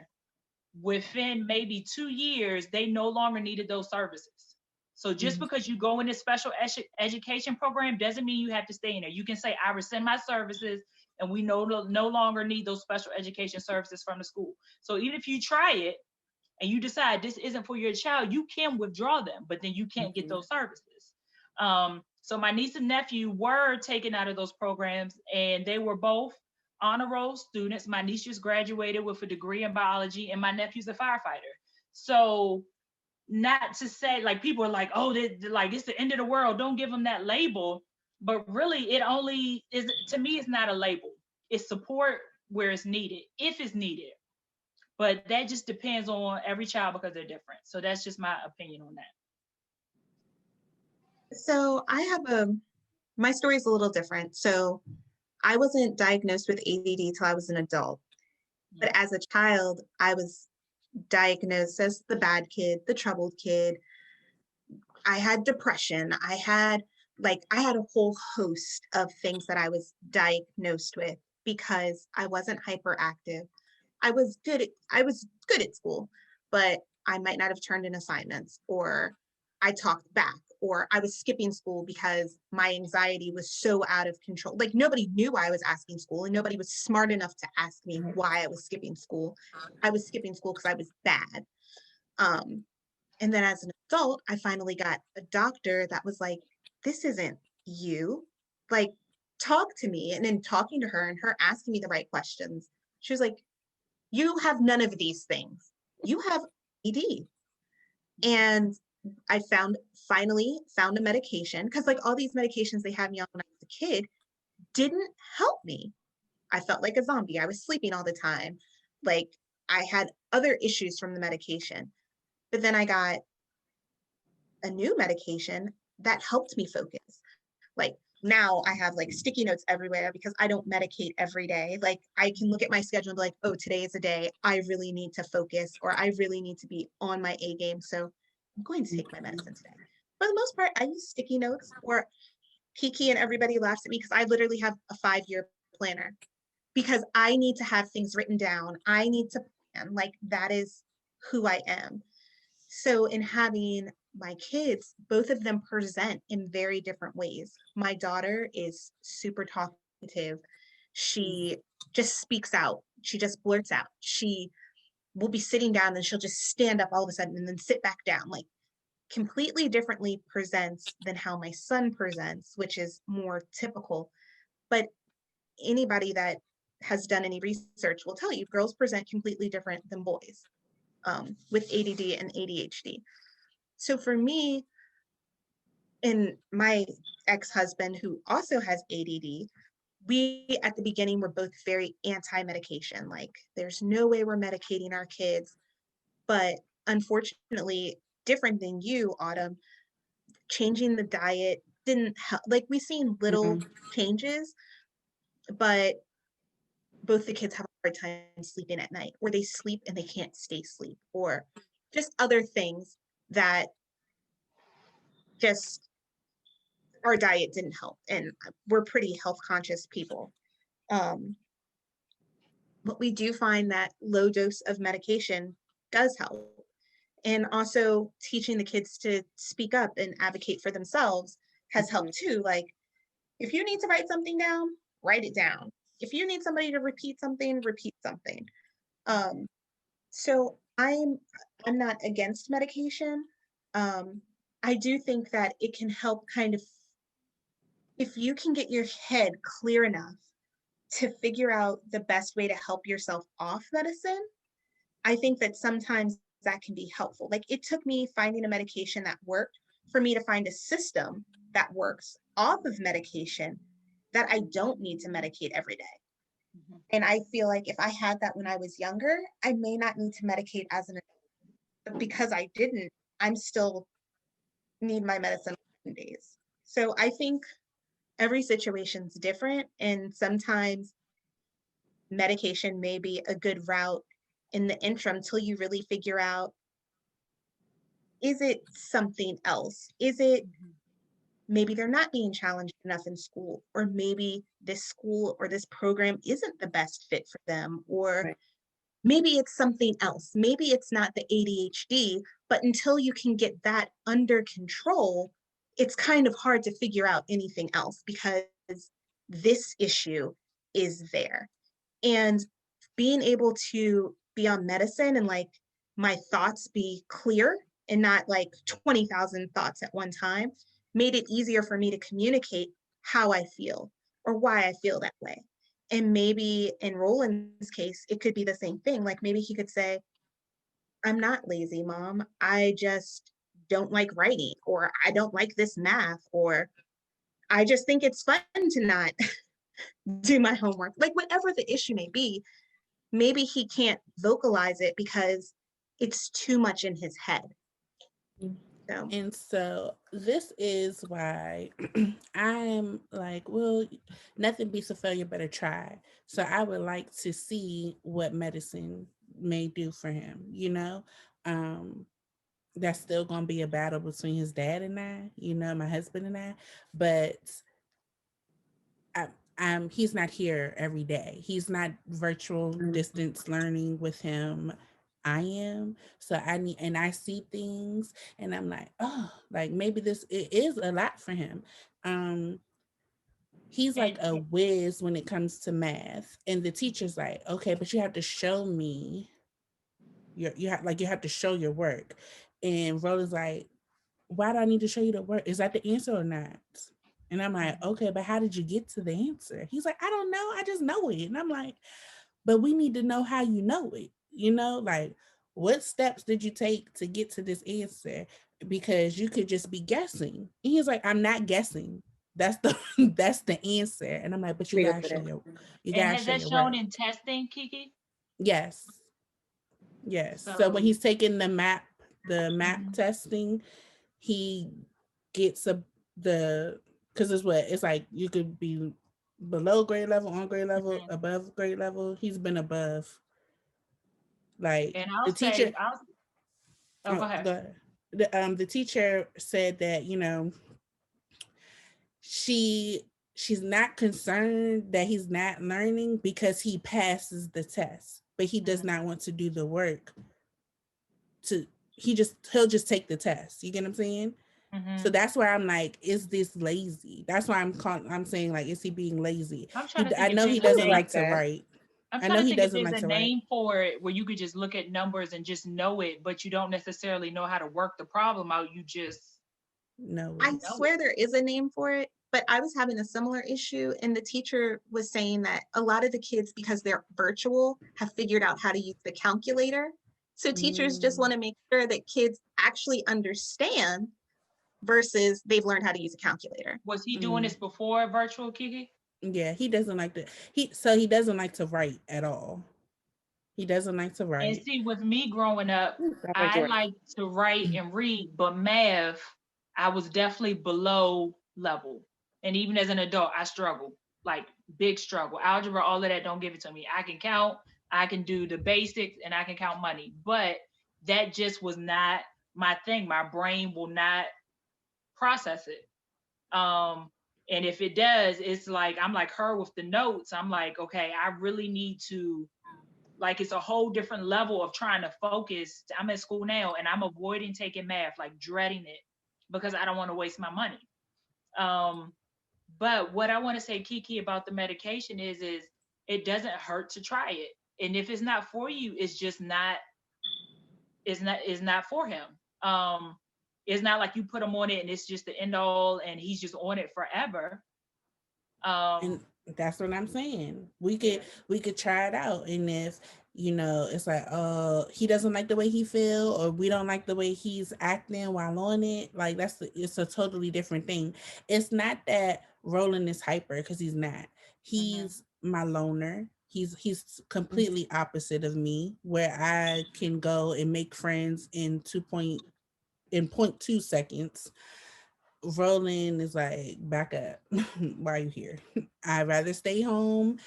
Within maybe 2 years, they no longer needed those services. So just because you go in a special education program doesn't mean you have to stay in there. You can say, I rescind my services, and we no longer need those special education services from the school. So even if you try it and you decide this isn't for your child, you can withdraw them, but then you can't get those services. So my niece and nephew were taken out of those programs, and they were both honor roll students. My niece just graduated with a degree in biology, and my nephew's a firefighter. So not to say, like, people are like, oh, like it's the end of the world, don't give them that label. But really, it only is, to me, it's not a label. It's support where it's needed, if it's needed. But that just depends on every child, because they're different. So that's just my opinion on that. So my story is a little different. So I wasn't diagnosed with ADD till I was an adult. But as a child, I was diagnosed as the bad kid, the troubled kid. I had depression. I had a whole host of things that I was diagnosed with because I wasn't hyperactive. I was good at school, but I might not have turned in assignments, or I talked back, or I was skipping school because my anxiety was so out of control. Like, nobody knew I was asking school, and nobody was smart enough to ask me why I was skipping school. I was skipping school because I was bad. And then as an adult, I finally got a doctor that was like, this isn't you. Like, talk to me. And then talking to her and her asking me the right questions, she was like, you have none of these things. You have AD. And I finally found a medication, because like all these medications they had me on when I was a kid didn't help me. I felt like a zombie. I was sleeping all the time. Like, I had other issues from the medication. But then I got a new medication that helped me focus. Like, now I have like sticky notes everywhere because I don't medicate every day. Like, I can look at my schedule and be like, oh, today is a day I really need to focus, or I really need to be on my A game. So I'm going to take my medicine today. For the most part, I use sticky notes, or Kiki and everybody laughs at me because I literally have a 5-year planner, because I need to have things written down. I need to plan. Like, that is who I am. So in having my kids, both of them present in very different ways. My daughter is super talkative. She just speaks out. She just blurts out. She will be sitting down and she'll just stand up all of a sudden and then sit back down. Like, completely differently presents than how my son presents, which is more typical. But anybody that has done any research will tell you girls present completely different than boys, with ADD and ADHD. So for me and my ex-husband, who also has ADD, we at the beginning were both very anti-medication. Like, there's no way we're medicating our kids. But unfortunately, different than you, Autumn, changing the diet didn't help. Like, we've seen little changes, but both the kids have a hard time sleeping at night, or they sleep and they can't stay asleep, or just other things that just our diet didn't help. And we're pretty health conscious people. Um, but we do find that low dose of medication does help. And also teaching the kids to speak up and advocate for themselves has helped too. Like, if you need to write something down, write it down. If you need somebody to repeat something, repeat something. So I'm not against medication. Um, I do think that it can help kind of, if you can get your head clear enough to figure out the best way to help yourself off medicine, I think that sometimes that can be helpful. Like, it took me finding a medication that worked for me to find a system that works off of medication that I don't need to medicate every day. And I feel like if I had that when I was younger, I may not need to medicate as an adult. But because I didn't, I'm still need my medicine on days. So I think every situation's different, and sometimes medication may be a good route in the interim till you really figure out, is it something else? Is it maybe they're not being challenged enough in school, or maybe this school or this program isn't the best fit for them, or Right. maybe it's something else. Maybe it's not the ADHD, but until you can get that under control, it's kind of hard to figure out anything else, because this issue is there. And being able to be on medicine and like my thoughts be clear and not like 20,000 thoughts at one time made it easier for me to communicate how I feel or why I feel that way. And maybe in Roland's case, it could be the same thing. Like, maybe he could say, I'm not lazy, mom. I just don't like writing, or I don't like this math, or I just think it's fun to not do my homework. Like, whatever the issue may be, maybe he can't vocalize it because it's too much in his head. So, And so this is why I'm like, well, nothing beats a failure but a try. So I would like to see what medicine may do for him, you know? Um, that's still gonna be a battle between his dad and I, you know, my husband and I. But I, he's not here every day. He's not virtual distance learning with him. I am. So I need, and I see things and I'm like, oh, like maybe this it is a lot for him. Um, he's like And a whiz when it comes to math. And the teacher's like, okay, but you have to show me you have to show your work. And Roland's like, why do I need to show you the work? Is that the answer or not? And I'm like, okay, but how did you get to the answer? He's like, I don't know. I just know it. And I'm like, but we need to know how you know it. You know, like what steps did you take to get to this answer? Because you could just be guessing. And he's like, I'm not guessing. That's the that's the answer. And I'm like, but you We go gotta for show that. you And gotta has show that your shown work. in testing, Kiki? Yes. Yes. So when So, he's taking the map mhm, testing, he gets the because it's what it's like you could be below grade level, on grade level, mhm. above grade level. He's been above. Like And the teacher, oh, go ahead. the teacher said that she she's not concerned that he's not learning because he passes the test, but he does Mhm, not want to do the work to he'll just take the test. You get what I'm saying? So mhm. that's where I'm like, is this lazy? That's why I'm saying like, is he being lazy? I'm trying to think I if know he there's a I don't doesn't name. like like to that. write. I'm I trying know to he think if doesn't there's like a to write. name for it where you could just look at numbers and just know it, but you don't necessarily know how to work the problem out. You just No I way. know it. swear there is a name for it, but I was having a similar issue, and the teacher was saying that a lot of the kids, because they're virtual, have figured out how to use the calculator. So teachers just Mm, want to make sure that kids actually understand versus they've learned how to use a calculator. Was he doing mm. this before virtual, Kiki? Yeah, he doesn't like to. He doesn't like to write at all. He doesn't like to And write. see, with me growing up, Sound like I Jordan. like to write and read, but math, I was definitely below level. And even as an adult, I struggled, like big struggle. Algebra, all of that, don't give it to me. I can count, I can do the basics, and I can count money. But that just was not my thing. My brain will not process it. And if it does, it's like I'm like her with the notes. I'm like, okay, I really need to, like, it's a whole different level of trying to focus. I'm at school now and I'm avoiding taking math, like dreading it because I don't want to waste my money. Um, but what I want to say, Kiki, about the medication is it doesn't hurt to try it. And if it's not for you, it's just not, it's not for him. Um, it's not like you put him on it and it's just the end all and he's just on it forever. And Um, that's what I'm saying. yeah. We could try it out. And if it's like he doesn't like the way he feel, or we don't like the way he's acting while on it, like it's a totally different thing. It's not that Roland is hyper, because he's not. Mm-hmm. He's my loner. He's Mhm. completely opposite of me, where I can go and make friends in 0.2 seconds. Roland is like, back up. Why are you here? I'd rather stay home,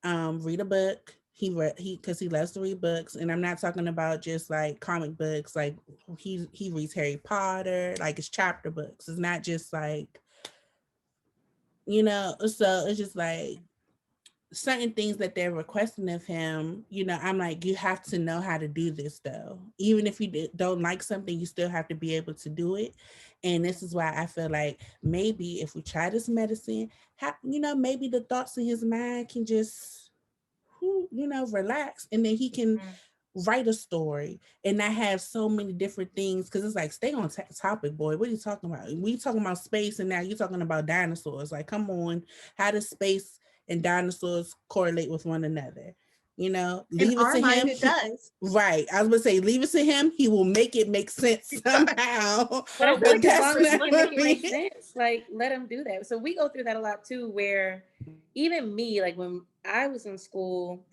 read a book. He because he loves to read books, and I'm not talking about just like comic books. Like he reads Harry Potter, like it's chapter books. It's not just like So it's just like certain things that they're requesting of him. I'm like, you have to know how to do this though. Even if you don't like something, you still have to be able to do it. And this is why I feel like maybe if we try this medicine, maybe the thoughts in his mind can just, relax, and then he can Mm-hmm. write a story and not have so many different things. Because it's like, stay on topic, boy. What are you talking about? We talking about space, and now you're talking about dinosaurs. Like, come on. How does space and dinosaurs correlate with one another? In Leave it our to mind, him. it does. Right. I was gonna say, leave it to him. He will make it make sense somehow. But I feel But like as that's long as he not can make it make me. sense, like let him do that. So we go through that a lot too, where even me, like when I was in school,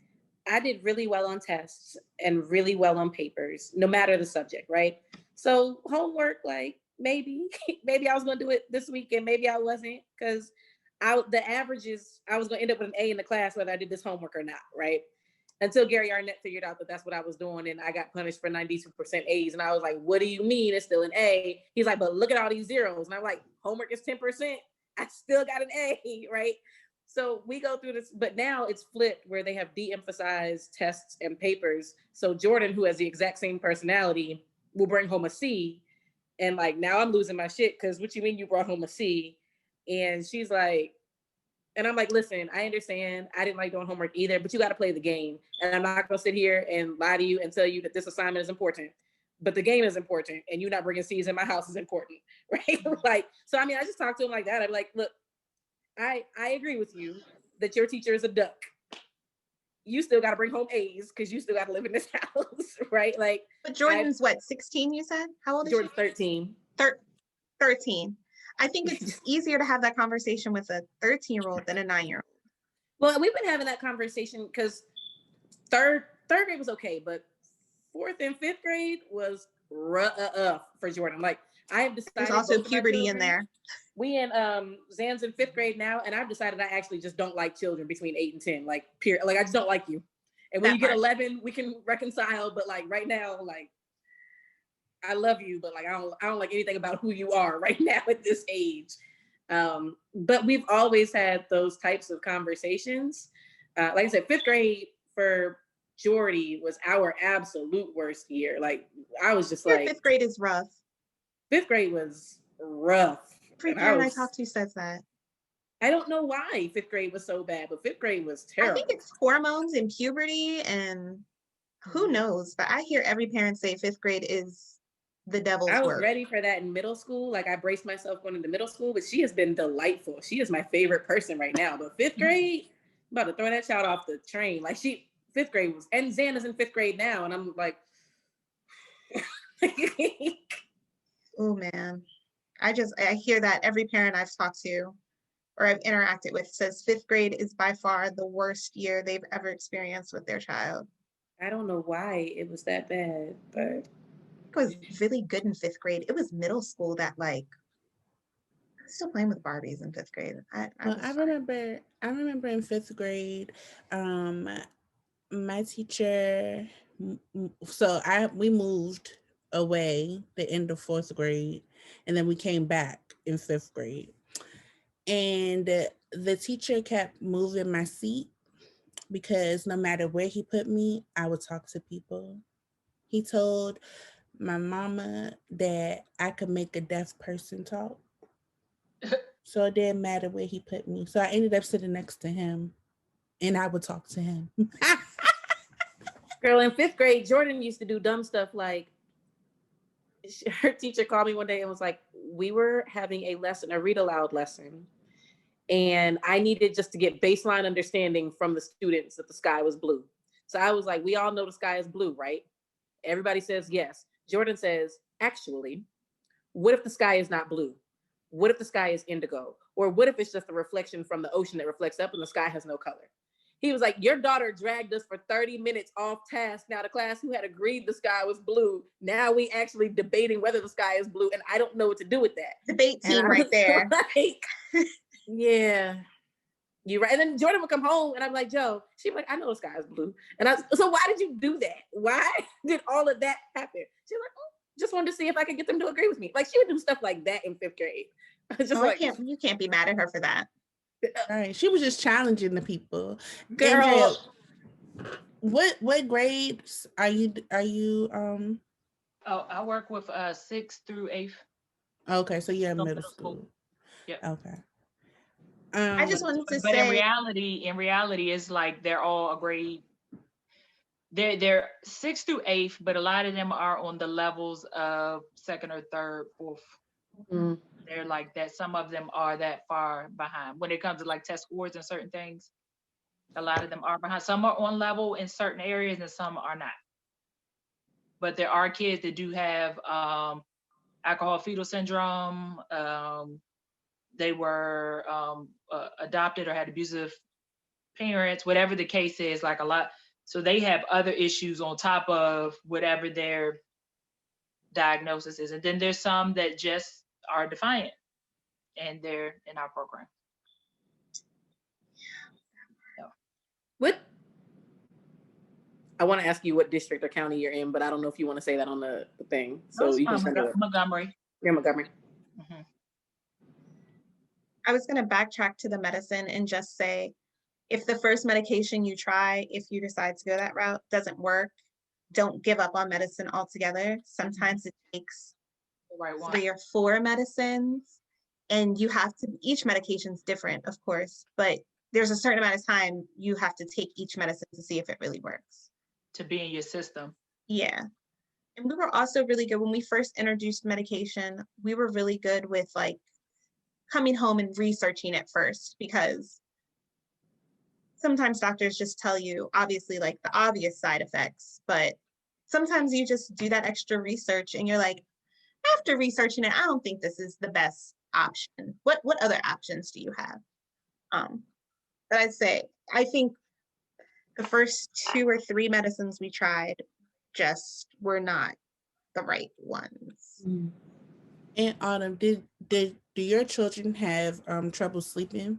I did really well on tests and really well on papers, no matter the subject, right? So homework, like maybe, maybe I was gonna do it this weekend, maybe I wasn't, because the average is I was gonna end up with an A in the class whether I did this homework or not, right? Until Gary Arnett figured out that that's what I was doing, and I got punished for 92% A's, and I was like, "What do you mean it's still an A?" He's like, "But look at all these zeros," and I'm like, "Homework is 10%. I still got an A, right?" So we go through this, but now it's flipped where they have de-emphasized tests and papers. So Jordan, who has the exact same personality, will bring home a C, and like now I'm losing my shit because what you mean you brought home a C? And she's like, and I'm like, listen, I understand. I didn't like doing homework either, but you got to play the game. And I'm not going to sit here and lie to you and tell you that this assignment is important. but the game is important, and you not bringing C's in my house is important, right? Like, so I mean, I just talk to him like that. I'm like, look, I agree with you that your teacher is a duck. You still got to bring home A's because you still got to live in this house, right? Like, but Jordan's what, 16, you said? How old is Jordan's she? 13. 13. I think it's easier to have that conversation with a 13-year-old than a 9-year-old. Well, we've been having that conversation because third grade was okay, but fourth and fifth grade was rough for Jordan. Like, I have decided there's also puberty in there. We in Zan's in fifth grade now, and I've decided I actually just don't like children between 8 and 10. Like, period. Like, I just don't like you. And when you get 11, we can reconcile. But like right now, like, I love you, but like I don't like anything about who you are right now at this age. But we've always had those types of conversations. Like I said, fifth grade for Jordy was our absolute worst year. Like, I was just like, fifth grade is rough. Fifth grade was rough. Every parent I talk to says that. I don't know why fifth grade was so bad, but fifth grade was terrible. I think it's hormones and puberty and who knows, but I hear every parent say fifth grade is the devil's work. I was ready for that in middle school. Like, I braced myself going into middle school, but she has been delightful. She is my favorite person right now. But fifth grade, I'm about to throw that child off the train. Like, fifth grade was, and Xan is in fifth grade now, and I'm like, oh man. I hear that every parent I've talked to or I've interacted with says fifth grade is by far the worst year they've ever experienced with their child. I don't know why it was that bad, but it was really good in fifth grade. It was middle school that, like, I was still playing with Barbies in fifth grade. I remember in fifth grade, my teacher, so we moved away the end of fourth grade, and then we came back in fifth grade, and the teacher kept moving my seat because no matter where he put me, I would talk to people. He told my mama that I could make a deaf person talk. So it didn't matter where he put me. So I ended up sitting next to him, and I would talk to him. Girl, in fifth grade, Jordan used to do dumb stuff like, her teacher called me one day and was like, we were having a read aloud lesson, and I needed just to get baseline understanding from the students that the sky was blue. So I was like, we all know the sky is blue, right? Everybody says yes. Jordan says, actually, what if the sky is not blue? What if the sky is indigo? Or what if it's just a reflection from the ocean that reflects up and the sky has no color? He was like, your daughter dragged us for 30 minutes off task. Now the class who had agreed the sky was blue, now we actually debating whether the sky is blue, and I don't know what to do with that. Debate team right there. Like, yeah, you're right. And then Jordan would come home and I'm like, Joe, she'd be like, I know the sky is blue. And so why did you do that? Why did all of that happen? She's like, oh, just wanted to see if I could get them to agree with me. Like, she would do stuff like that in fifth grade. Just you can't be mad at her for that. Right. She was just challenging the people. Girl, Andrea, what grades are you Oh, I work with 6th through 8th. Okay, so you're in middle school. Yeah. Okay. I just wanted to say, but in reality, it's like they're all a grade. They're 6th through 8th, but a lot of them are on the levels of 2nd or 3rd, 4th. Mm-hmm. They're like that. Some of them are that far behind when it comes to like test scores and certain things. A lot of them are behind. Some are on level in certain areas and some are not. But there are kids that do have alcohol fetal syndrome. They were adopted or had abusive parents, whatever the case is, like a lot. So they have other issues on top of whatever their diagnosis is. And then there's some that just are defiant and they're in our program. So. What? I want to ask you what district or county you're in, but I don't know if you want to say that on the thing. So you can Montgomery. You're Montgomery. Mm-hmm. I was going to backtrack to the medicine and just say, if the first medication you try, if you decide to go that route, doesn't work, don't give up on medicine altogether. Sometimes it takes 3 or 4 medicines, and you have to, each medication's different, of course, but there's a certain amount of time you have to take each medicine to see if it really works. To be in your system. Yeah. And we were also really good when we first introduced medication. We were really good with like coming home and researching it first, because sometimes doctors just tell you obviously like the obvious side effects, but sometimes you just do that extra research and you're like, after researching it, I don't think this is the best option. What other options do you have? But I'd say I think the first 2 or 3 medicines we tried just were not the right ones. And Autumn, do your children have trouble sleeping?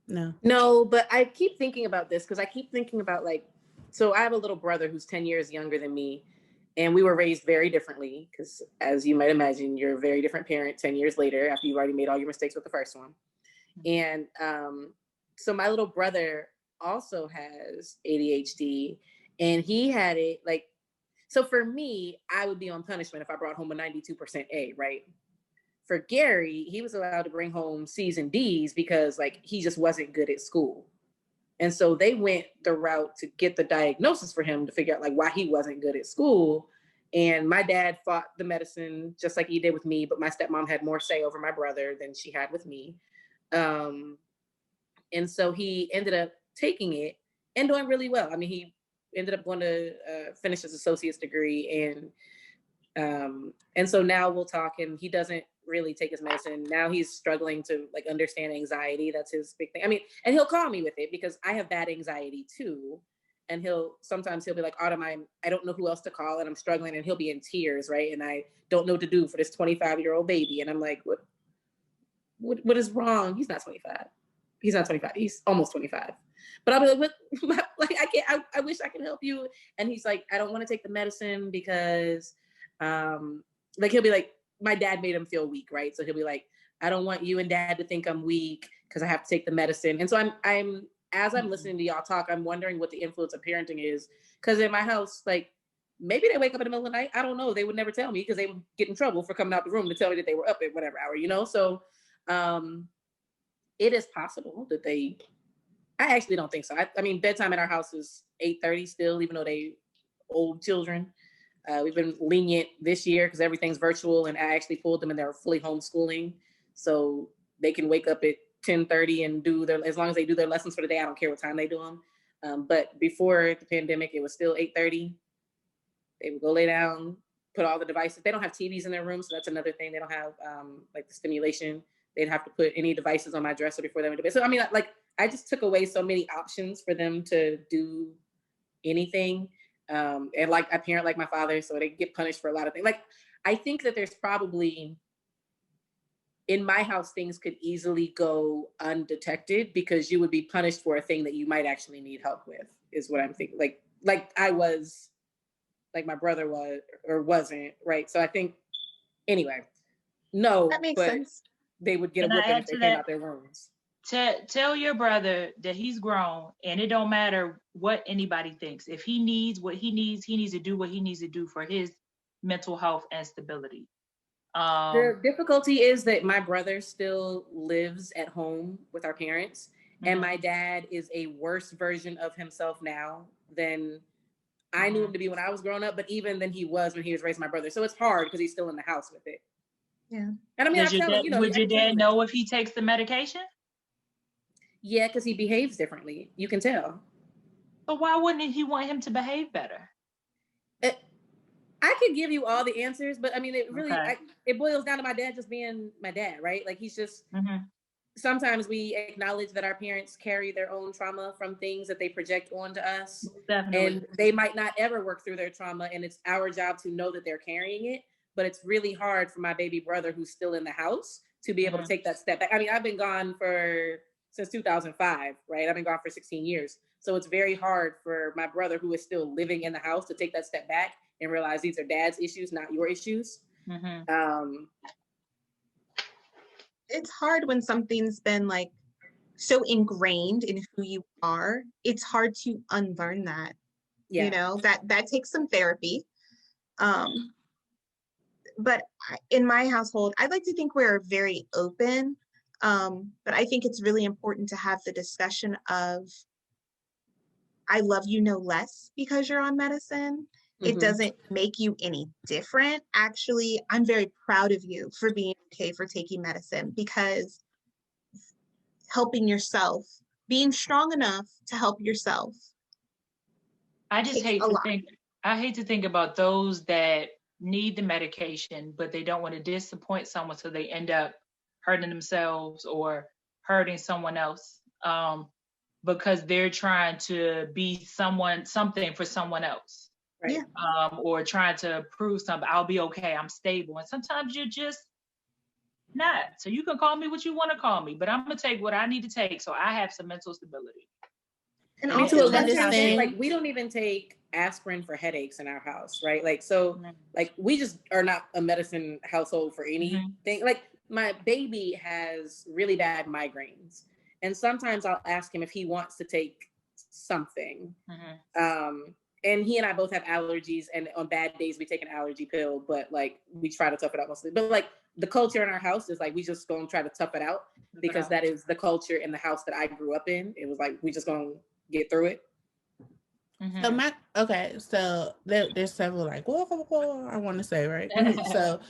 No, but I keep thinking about this because I keep thinking about like, so I have a little brother who's 10 years younger than me, and we were raised very differently because, as you might imagine, you're a very different parent 10 years later after you've already made all your mistakes with the first one. And so my little brother also has ADHD, and he had it like, so for me, I would be on punishment if I brought home a 92% A, right? For Gary, he was allowed to bring home C's and D's because like he just wasn't good at school. And so they went the route to get the diagnosis for him to figure out like why he wasn't good at school. And my dad fought the medicine just like he did with me, but my stepmom had more say over my brother than she had with me. And so he ended up taking it and doing really well. I mean, he ended up going to finish his associate's degree, and so now we'll talk. And he doesn't really take his medicine now. He's struggling to like understand anxiety. That's his big thing. I mean, and he'll call me with it because I have bad anxiety too. And sometimes he'll be like, Autumn, I don't know who else to call, and I'm struggling. And he'll be in tears, right? And I don't know what to do for this 25-year-old baby. And I'm like, what is wrong? He's not 25. He's not 25. He's almost 25. But I'll be like, what? Like, I wish I could help you. And he's like, I don't want to take the medicine because, like, he'll be like, my dad made him feel weak, right? So he'll be like, I don't want you and dad to think I'm weak because I have to take the medicine. And so as I'm listening to y'all talk, I'm wondering what the influence of parenting is. Because in my house, like, maybe they wake up in the middle of the night. I don't know. They would never tell me because they would get in trouble for coming out the room to tell me that they were up at whatever hour, you know? So it is possible that I actually don't think so. I mean, bedtime in our house is 8:30 still, even though they old children. We've been lenient this year because everything's virtual, and I actually pulled them and they're fully homeschooling. So they can wake up at 10:30 and as long as they do their lessons for the day, I don't care what time they do them. But before the pandemic, it was still 8:30. They would go lay down, put all the devices. They don't have TVs in their room, so that's another thing. They don't have like the stimulation. They'd have to put any devices on my dresser before they went to bed. So I mean, like, I just took away so many options for them to do anything. And like I parent like my father, so they get punished for a lot of things. Like, I think that there's probably in my house things could easily go undetected because you would be punished for a thing that you might actually need help with, is what I'm thinking. Like I was, like my brother was or wasn't, right? So I think anyway, no, That makes but sense. they would get a whooping if they came out their rooms. Tell your brother that he's grown, and it don't matter what anybody thinks. If he needs what he needs to do what he needs to do for his mental health and stability. The difficulty is that my brother still lives at home with our parents, and my dad is a worse version of himself now than I knew him to be when I was growing up, but even than he was when he was raising my brother. So it's hard because he's still in the house with it. Yeah. And I mean, would your dad know if he takes the medication? Yeah, because he behaves differently. You can tell. But why wouldn't he want him to behave better? I could give you all the answers, but I mean, it really, it boils down to my dad just being my dad, right? Like, he's just, sometimes we acknowledge that our parents carry their own trauma from things that they project onto us. Definitely. And they might not ever work through their trauma, and it's our job to know that they're carrying it. But it's really hard for my baby brother who's still in the house to be able to take that step back. I mean, I've been gone since 2005, right? I've been gone for 16 years. So it's very hard for my brother who is still living in the house to take that step back and realize these are dad's issues, not your issues. It's hard when something's been like so ingrained in who you are. It's hard to unlearn that. You know, that takes some therapy. But in my household, I'd like to think we're very open. But I think it's really important to have the discussion of, I love you no less because you're on medicine. it doesn't make you any different. Actually, I'm very proud of you for being okay for taking medicine, because helping yourself, being strong enough to help yourself. I hate to think about those that need the medication, but they don't want to disappoint someone, so they end up hurting themselves or hurting someone else, because they're trying to be something for someone else. Right. Or trying to prove something. I'll be okay. I'm stable. And sometimes you're just not. So you can call me what you want to call me, but I'm gonna take what I need to take so I have some mental stability. And I mean, also to understand, like, we don't even take aspirin for headaches in our house, right? Like, so, like, we just are not a medicine household for anything. Like, my baby has really bad migraines, and sometimes I'll ask him if he wants to take something. And he and I both have allergies, and on bad days we take an allergy pill, but like we try to tough it out mostly. But like the culture in our house is like we just gonna try to tough it out, because that is the culture in the house that I grew up in. It was like we just gonna get through it. So there's several like whoa, I want to say, right? So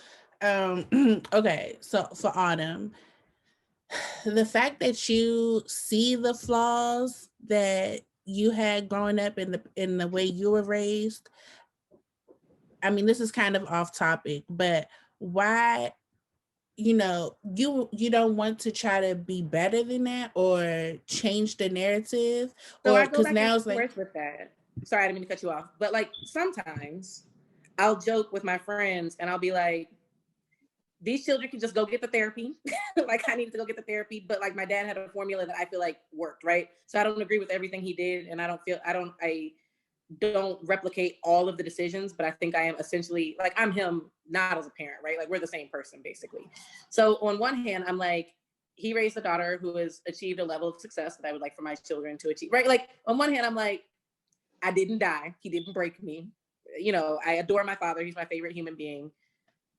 okay, so for Autumn, the fact that you see the flaws that you had growing up in the way you were raised, I mean, this is kind of off topic, but why, you don't want to try to be better than that or change the narrative? So or I go because back now and it's like, forth with that. Sorry, I didn't mean to cut you off, but like sometimes I'll joke with my friends and I'll be like, these children can just go get the therapy. Like I needed to go get the therapy, but like my dad had a formula that I feel like worked, right? So I don't agree with everything he did, and I don't replicate all of the decisions, but I think I am essentially like I'm him, not as a parent, right? Like we're the same person basically. So on one hand, I'm like, he raised a daughter who has achieved a level of success that I would like for my children to achieve, right? Like on one hand, I'm like, I didn't die. He didn't break me. I adore my father. He's my favorite human being.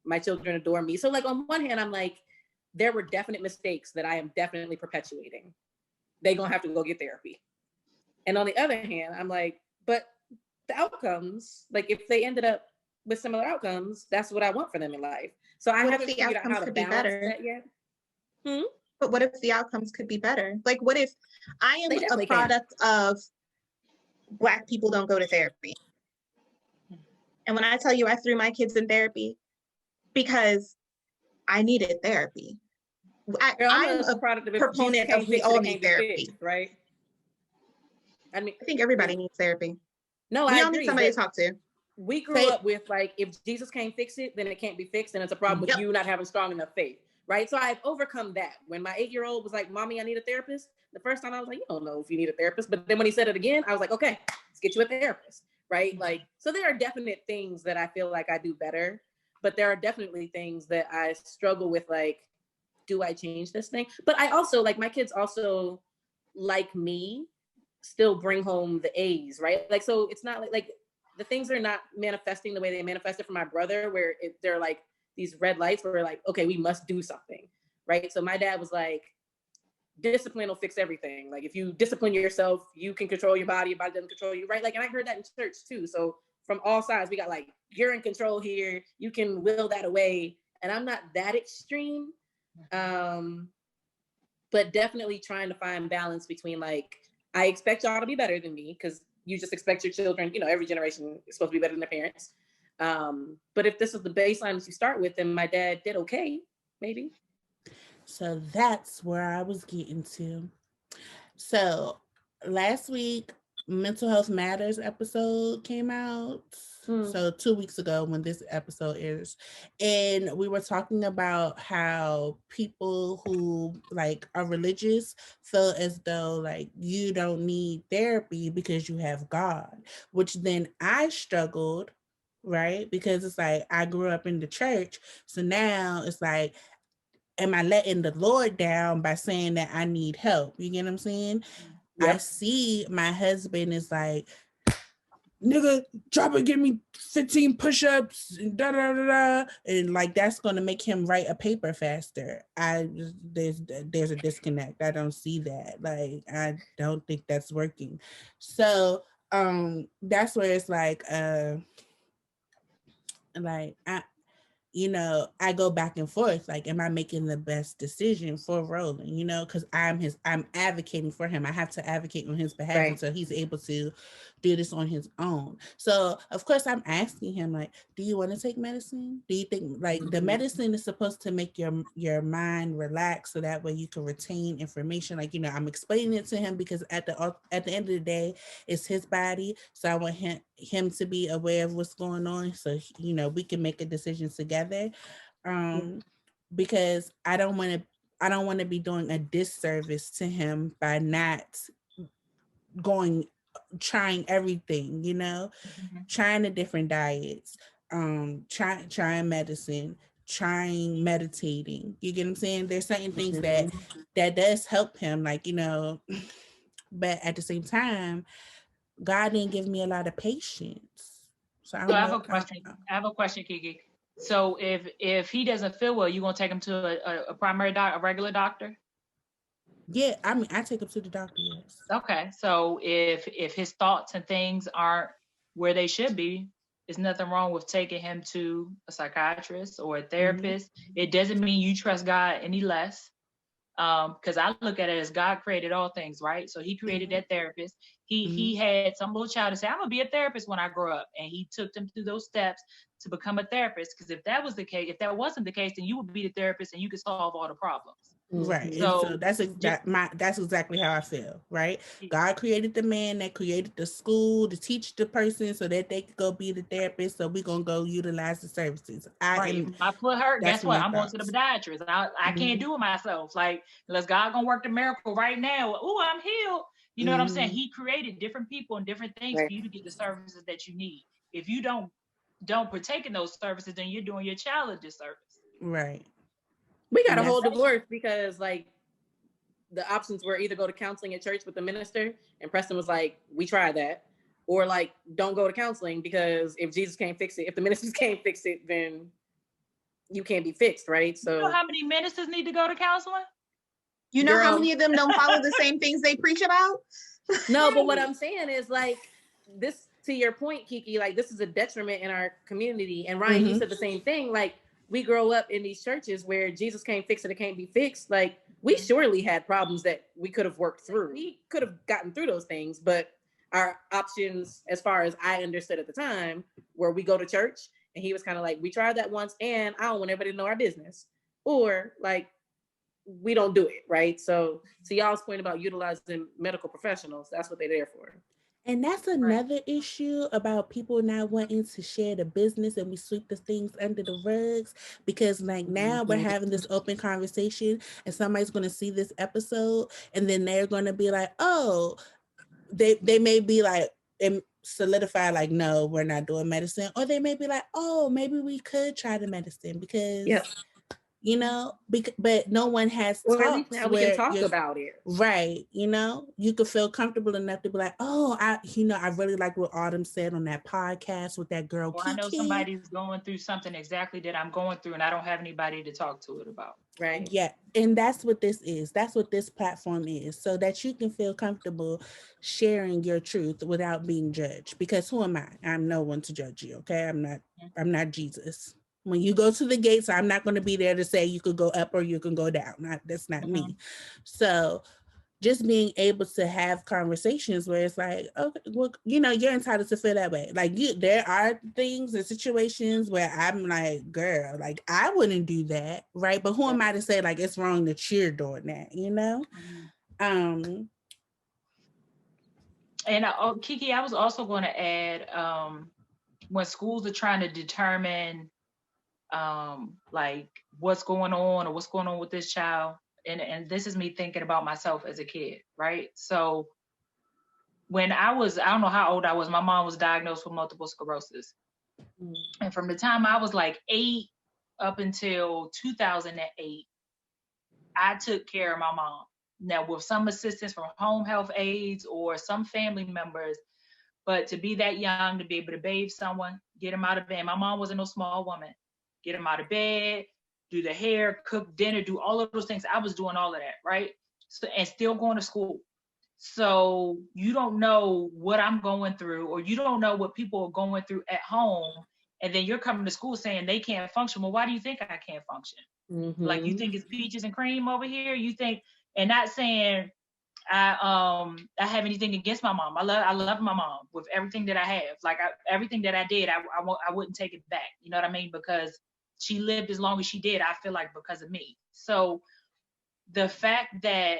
My children adore me. So like on one hand, I'm like, there were definite mistakes that I am definitely perpetuating. They gonna have to go get therapy. And on the other hand, I'm like, but the outcomes, like if they ended up with similar outcomes, that's what I want for them in life. So I haven't figured out how to balance that yet. But what if the outcomes could be better? Like what if I am a product of Black people don't go to therapy? And when I tell you I threw my kids in therapy because I needed therapy. I'm a product of proponent of we all need therapy, right? I think everybody needs therapy. No, we all need somebody to talk to. We grew up with like, if Jesus can't fix it, then it can't be fixed, and it's a problem with you not having strong enough faith, right? So I've overcome that. When my 8-year-old was like, "Mommy, I need a therapist," the first time I was like, "You don't know if you need a therapist," but then when he said it again, I was like, "Okay, let's get you a therapist," right? Like, so there are definite things that I feel like I do better, but there are definitely things that I struggle with. Like, do I change this thing? But I also like my kids also, like me, still bring home the A's, right? Like, so it's not like the things are not manifesting the way they manifested for my brother, where they're like these red lights where we're like, okay, we must do something, right? So my dad was like, discipline will fix everything. Like if you discipline yourself, you can control your body doesn't control you, right? Like, and I heard that in church too. So from all sides, we got like, you're in control here, you can will that away. And I'm not that extreme. But definitely trying to find balance between like, I expect y'all to be better than me, because you just expect your children, every generation is supposed to be better than their parents. But if this is the baseline that you start with, then my dad did okay, maybe. So that's where I was getting to. So last week, Mental Health Matters episode came out. So 2 weeks ago when this episode airs, and we were talking about how people who like are religious feel as though like you don't need therapy because you have God, which then I struggled, right? Because it's like I grew up in the church, so now it's like, am I letting the Lord down by saying that I need help? You get what I'm saying? Yep. I see my husband is like, nigga, drop it, give me 15 push-ups, and da da da da, and like that's gonna make him write a paper faster. There's a disconnect. I don't see that. Like I don't think that's working. So that's where it's like like I go back and forth. Like, am I making the best decision for Roland? Because I'm advocating for him. I have to advocate on his behalf Right. until he's able to do this on his own. So, of course, I'm asking him, like, do you want to take medicine? Do you think, like, the medicine is supposed to make your mind relax so that way you can retain information? Like, I'm explaining it to him because at the end of the day, it's his body. So I want him to be aware of what's going on, so we can make a decision together. Because I don't want to be doing a disservice to him by not trying everything, trying the different diets, trying medicine, trying meditating. You get what I'm saying? There's certain things that does help him, like, but at the same time, God didn't give me a lot of patience. So I So don't I have know. a question. Kiki. So if he doesn't feel well, you gonna take him to a primary doctor, a regular doctor? Yeah, I mean, I take him to the doctor. Yes. Okay, so if his thoughts and things aren't where they should be, there's nothing wrong with taking him to a psychiatrist or a therapist. It doesn't mean you trust God any less. Because I look at it as God created all things, right? So he created that therapist. He had some little child to say, I'm gonna be a therapist when I grow up. And he took them through those steps to become a therapist. Because if that was the case, if that wasn't the case, then you would be the therapist and you could solve all the problems. Right. So And so that's exactly how I feel, right? God created the man that created the school to teach the person so that they could go be the therapist. So we're gonna go utilize the services. if my foot hurt, guess what? I'm going to the thoughts. podiatrist. I can't do it myself. Like, unless God gonna work the miracle right now. Oh, I'm healed. You know what I'm saying? He created different people and different things for you to get the services that you need. If you don't partake in those services, then you're doing your child a disservice. Right. We got a whole divorce because, like, the options were either go to counseling at church with the minister, and Preston was like, we tried that, or like, don't go to counseling because if Jesus can't fix it, if the ministers can't fix it, then you can't be fixed, right? So, you know how many ministers need to go to counseling? You know how many of them don't follow the same things they preach about? No, but what I'm saying is, like, this, to your point, Kiki, like, this is a detriment in our community. And Ryan, you said the same thing. Like, we grow up in these churches where Jesus can't fix it, it can't be fixed. Like, we surely had problems that we could have worked through. We could have gotten through those things, but our options, as far as I understood at the time, were we go to church, and he was kind of like, we tried that once, and I don't want everybody to know our business. Or, like, we don't do it, right? So to y'all's point about utilizing medical professionals, that's what they're there for. And that's another issue about people not wanting to share the business, and we sweep the things under the rugs because, like, now we're having this open conversation and somebody's going to see this episode and then they're going to be like, oh, they may be like, and solidify, like, no, we're not doing medicine. Or they may be like, oh, maybe we could try the medicine because but no one has talks now we can talk about it, right? You could feel comfortable enough to be like, oh, I really like what Autumn said on that podcast with that girl. Or I know somebody's going through something exactly that I'm going through, and I don't have anybody to talk to it about. Right? Yeah, and that's what this is. That's what this platform is, so that you can feel comfortable sharing your truth without being judged. Because who am I? I'm no one to judge you. Okay, I'm not Jesus. When you go to the gates, I'm not going to be there to say you could go up or you can go down. That's not me. So just being able to have conversations where it's like, okay, well, you're entitled to feel that way. Like, there are things and situations where I'm like, girl, like, I wouldn't do that, right? But who am I to say, like, it's wrong that you're doing that, And Kiki, I was also going to add, when schools are trying to determine like what's going on or what's going on with this child, and this is me thinking about myself as a kid, right? So when I don't know how old I was, my mom was diagnosed with multiple sclerosis. And from the time I was like 8 up until 2008, I took care of my mom. Now, with some assistance from home health aides or some family members, but to be that young, to be able to bathe someone, get them out of bed. My mom wasn't no small woman. Get them out of bed, do the hair, cook dinner, do all of those things. I was doing all of that, right? So, and still going to school. So you don't know what I'm going through, or you don't know what people are going through at home And then you're coming to school saying they can't function. Well, why do you think I can't function? Like, you think it's peaches and cream over here? You think, and not saying I have anything against my mom. I love my mom with everything that I have. Like, everything that I did, I wouldn't take it back. You know what I mean? Because she lived as long as she did, I feel like, because of me. So the fact that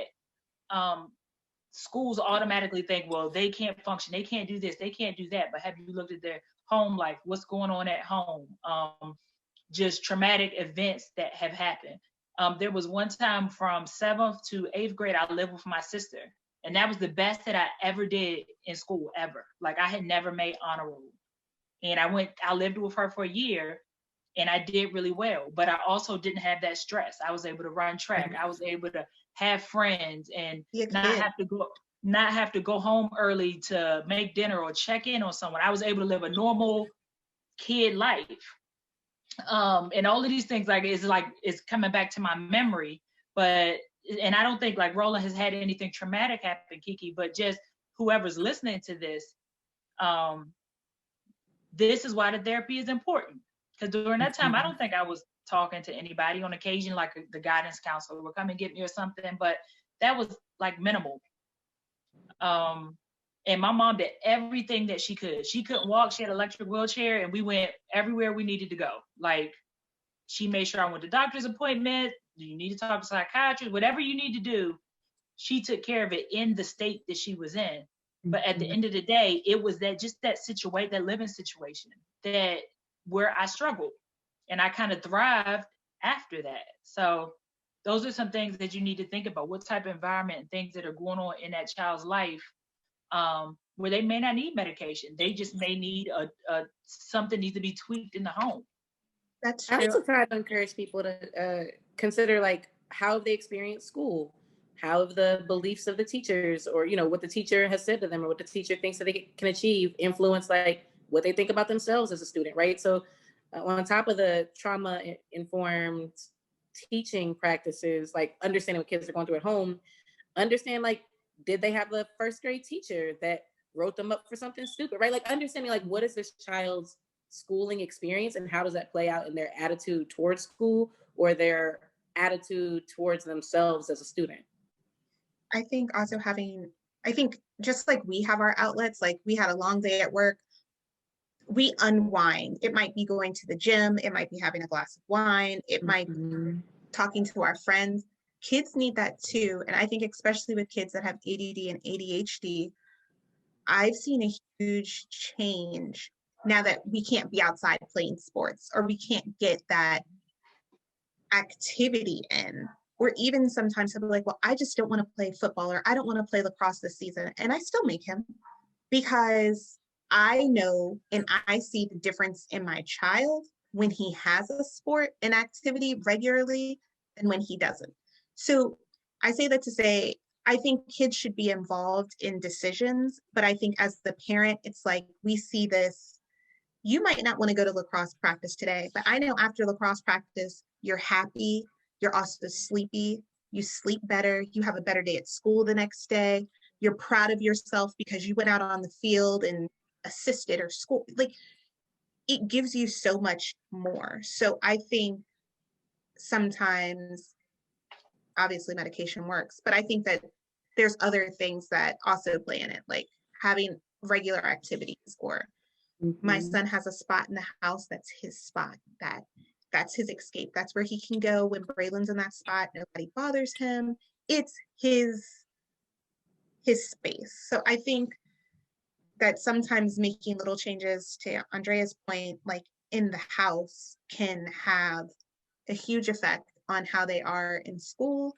schools automatically think, well, they can't function, they can't do this, they can't do that. But have you looked at their home life? What's going on at home? Just traumatic events that have happened. There was one time from 7th to 8th grade, I lived with my sister. And that was the best that I ever did in school, ever. Like, I had never made honor roll. And I lived with her for a year, and I did really well. But I also didn't have that stress. I was able to run track. I was able to have friends and not have to go home early to make dinner or check in on someone. I was able to live a normal kid life. And all of these things, it's coming back to my memory. But, and I don't think like Roland has had anything traumatic happen, Kiki, but just whoever's listening to this, this is why the therapy is important. Because during that time, I don't think I was talking to anybody. On occasion, like the guidance counselor would come and get me or something, but that was like minimal. And my mom did everything that she could. She couldn't walk. She had an electric wheelchair, and we went everywhere we needed to go. Like, she made sure I went to doctor's appointment. Do you need to talk to a psychiatrist? Whatever you need to do, she took care of it in the state that she was in. But at the end of the day, it was that situation, that living situation, that where I struggled, and I kind of thrived after that. So those are some things that you need to think about. What type of environment and things that are going on in that child's life, where they may not need medication. They just may need something needs to be tweaked in the home. That's true. I also try to encourage people to consider like how they experience school, how have the beliefs of the teachers, or what the teacher has said to them, or what the teacher thinks that they can achieve, influence like what they think about themselves as a student, right? So on top of the trauma-informed teaching practices, like understanding what kids are going through at home, understand like, did they have a first grade teacher that wrote them up for something stupid, right? Like understanding like, what is this child's schooling experience and how does that play out in their attitude towards school or their attitude towards themselves as a student? I think also just like we have our outlets, like we had a long day at work, we unwind. It might be going to the gym, it might be having a glass of wine, it might be talking to our friends. Kids need that too. And I think especially with kids that have ADD and ADHD, I've seen a huge change now that we can't be outside playing sports, or we can't get that activity in. Or even sometimes I'll be like, well, I just don't want to play football, or I don't want to play lacrosse this season. And I still make him, because I know and I see the difference in my child when he has a sport and activity regularly and when he doesn't. So I say that to say, I think kids should be involved in decisions, but I think as the parent, it's like, we see this, you might not want to go to lacrosse practice today, but I know after lacrosse practice, you're happy, you're also sleepy, you sleep better, you have a better day at school the next day, you're proud of yourself because you went out on the field and assisted or scored. Like, it gives you so much more. So I think sometimes, obviously medication works, but I think that there's other things that also play in it, like having regular activities, or my son has a spot in the house that's his spot, that's his escape. That's where he can go when Braylon's in that spot, nobody bothers him. It's his space. So I think that sometimes making little changes, to Andrea's point, like in the house, can have a huge effect on how they are in school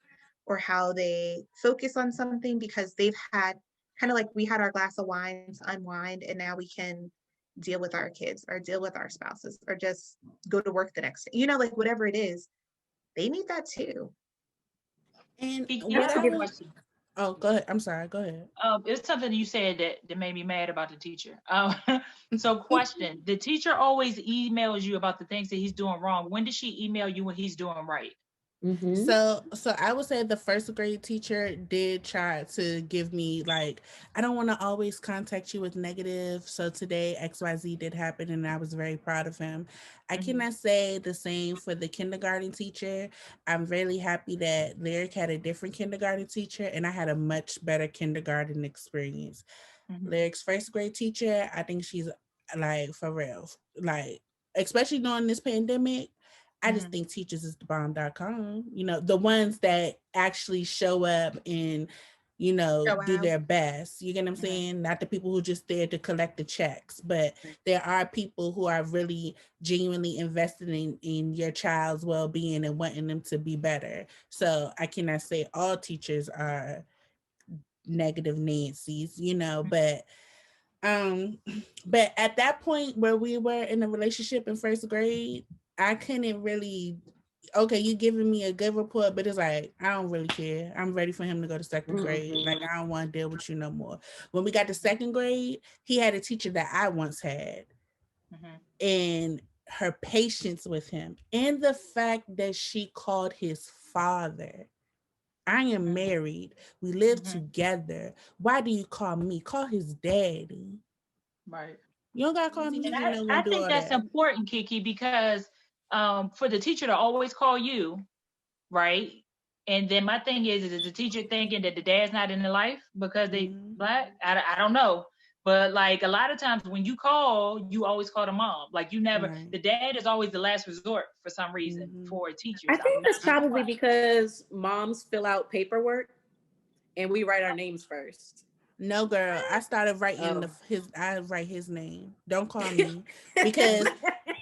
or how they focus on something, because they've had kind of like we had our glass of wine to unwind, and now we can deal with our kids or deal with our spouses or just go to work the next day. Like whatever it is, they need that too. And Oh, go ahead. I'm sorry. Go ahead. It's something you said that made me mad about the teacher. So question, the teacher always emails you about the things that he's doing wrong. When does she email you when he's doing right? So I would say the first grade teacher did try to give me like, I don't want to always contact you with negative. So today XYZ did happen and I was very proud of him. I cannot say the same for the kindergarten teacher. I'm really happy that Lyric had a different kindergarten teacher and I had a much better kindergarten experience. Lyric's first grade teacher, I think she's like for real. Like, especially during this pandemic, I just think teachers is the bomb.com. You know, the ones that actually show up and, you know, do their best. You get what I'm saying? Not the people who just there to collect the checks, but there are people who are really genuinely invested in your child's well-being and wanting them to be better. So I cannot say all teachers are negative Nancy's, you know, but at that point where we were in a relationship in first grade, I couldn't really, okay, you giving me a good report, but it's like, I don't really care. I'm ready for him to go to second grade. Like, I don't want to deal with you no more. When we got to second grade, he had a teacher that I once had. And her patience with him and the fact that she called his father. I am married. We live together. Why do you call me? Call his daddy. Right. You don't gotta call me. And You know, I gonna do think all that's that. important, Kiki, because for the teacher to always call you, right? And then my thing is the teacher thinking that the dad's not in the life because they Black? I don't know. But like a lot of times when you call, you always call the mom. Like you never, the dad is always the last resort for some reason for teachers. I think that's probably because moms fill out paperwork and we write our names first. No, girl. I started writing I write his name. Don't call me. Because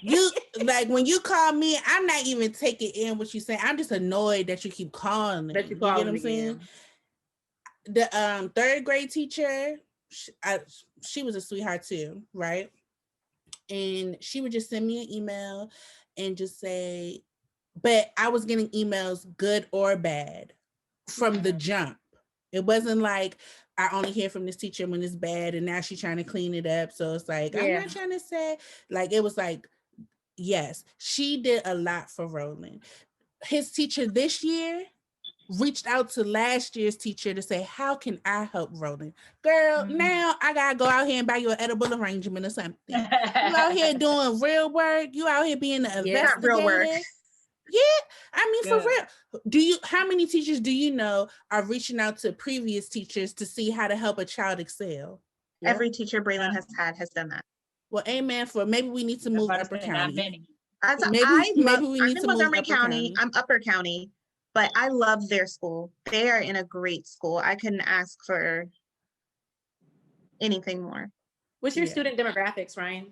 you like when you call me, I'm not even taking in what you say. I'm just annoyed that you keep calling. That you get what I'm again. saying? The third grade teacher, she was a sweetheart too, right? And she would just send me an email and just say, but I was getting emails good or bad from the jump. It wasn't like I only hear from this teacher when it's bad and now she's trying to clean it up. So it's like, I'm not trying to say, like, it was like, yes, she did a lot for Roland. His teacher this year reached out to last year's teacher to say, how can I help Roland? Girl, now I gotta go out here and buy you an edible arrangement or something. You out here doing real work. You out here being an investigator. Real work. Yeah, I mean, for real. How many teachers do you know are reaching out to previous teachers to see how to help a child excel? Every teacher Braylon has had has done that. Well, amen. For maybe we need to move Upper County. Maybe we need to move Montgomery County. I'm Upper County, but I love their school. They are in a great school. I couldn't ask for anything more. What's your student demographics, Ryan?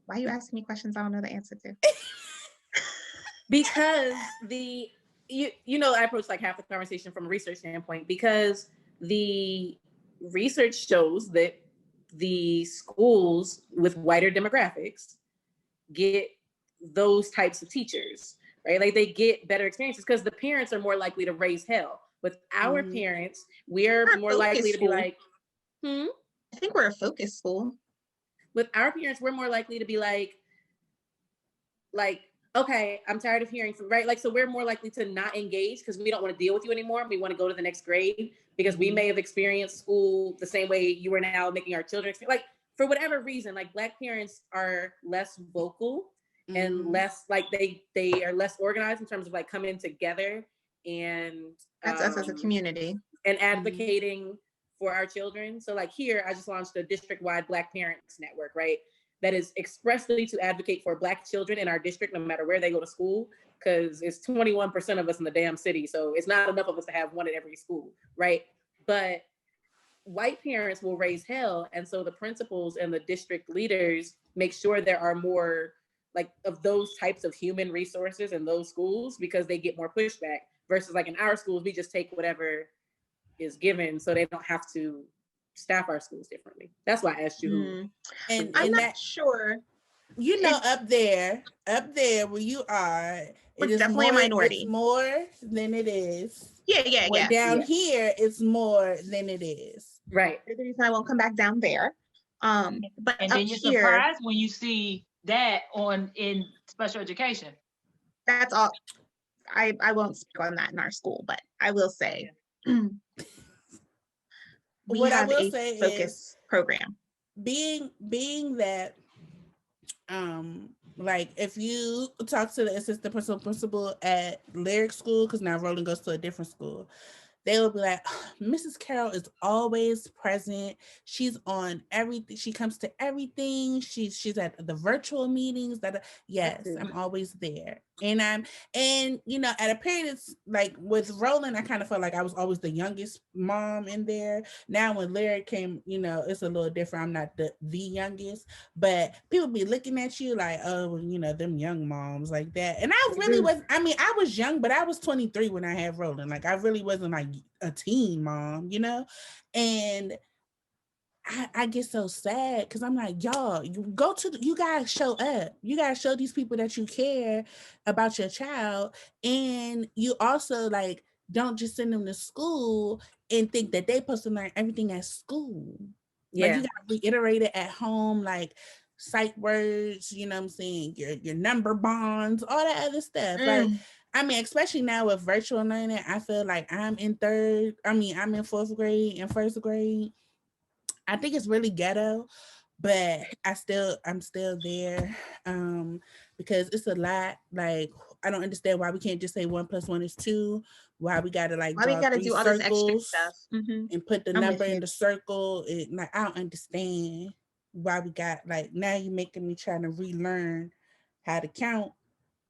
Why are you asking me questions I don't know the answer to? Because you know, I approach like half the conversation from a research standpoint because the research shows that the schools with whiter demographics get those types of teachers, right? Like they get better experiences because the parents are more likely to raise hell. With our parents, we're more likely to be like, I think we're a focus school. With our parents, we're more likely to be like, okay, I'm tired of hearing from, right? Like, so we're more likely to not engage because we don't want to deal with you anymore. We want to go to the next grade because we may have experienced school the same way you are now making our children experience. Like, for whatever reason, like Black parents are less vocal and less, like they are less organized in terms of like coming together and that's us as a community and advocating for our children. So like here, I just launched a district-wide Black Parents Network, right? That is expressly to advocate for Black children in our district, no matter where they go to school, because it's 21% of us in the damn city. So it's not enough of us to have one at every school, right? But white parents will raise hell. And so the principals and the district leaders make sure there are more like of those types of human resources in those schools because they get more pushback versus like in our schools, we just take whatever is given so they don't have to staff our schools differently. That's why I asked you. And I'm not sure. You know, up there where you are, it is definitely more, a minority. It's more than it is. Yeah. Down here, it's more than it is. Right. The reason I won't come back down there. But and then you're surprised when you see that in special education. That's all. I won't speak on that in our school, but I will say we What I have will a say is focus program. being that like if you talk to the assistant principal at Lyric School, because now Roland goes to a different school, they will be like, Mrs. Carroll is always present. She's on everything. She comes to everything. She's at the virtual meetings. That yes, I'm always there. And you know, at a period, it's like with Roland, I kind of felt like I was always the youngest mom in there. Now when Lyric came, you know, it's a little different. I'm not the youngest, but people be looking at you like, oh, you know, them young moms like that. And I really was. I mean, I was young, but I was 23 when I had Roland. Like I really wasn't like a teen mom, you know, and I get so sad because I'm like, y'all, you guys show up. You guys show these people that you care about your child. And you also like, don't just send them to school and think that they're supposed to learn everything at school. Yeah. Like you got to reiterate it at home, like sight words, you know what I'm saying? Your number bonds, all that other stuff. Like, I mean, especially now with virtual learning, I feel like I'm in fourth grade and first grade. I think it's really ghetto, but I'm still there because it's a lot. Like I don't understand why we can't just say 1+1 is 2. Why we gotta like Why we draw gotta 3 do all this extra circles stuff and put the I'm number with in you. the circle. Like I don't understand why we got like now you're making me trying to relearn how to count.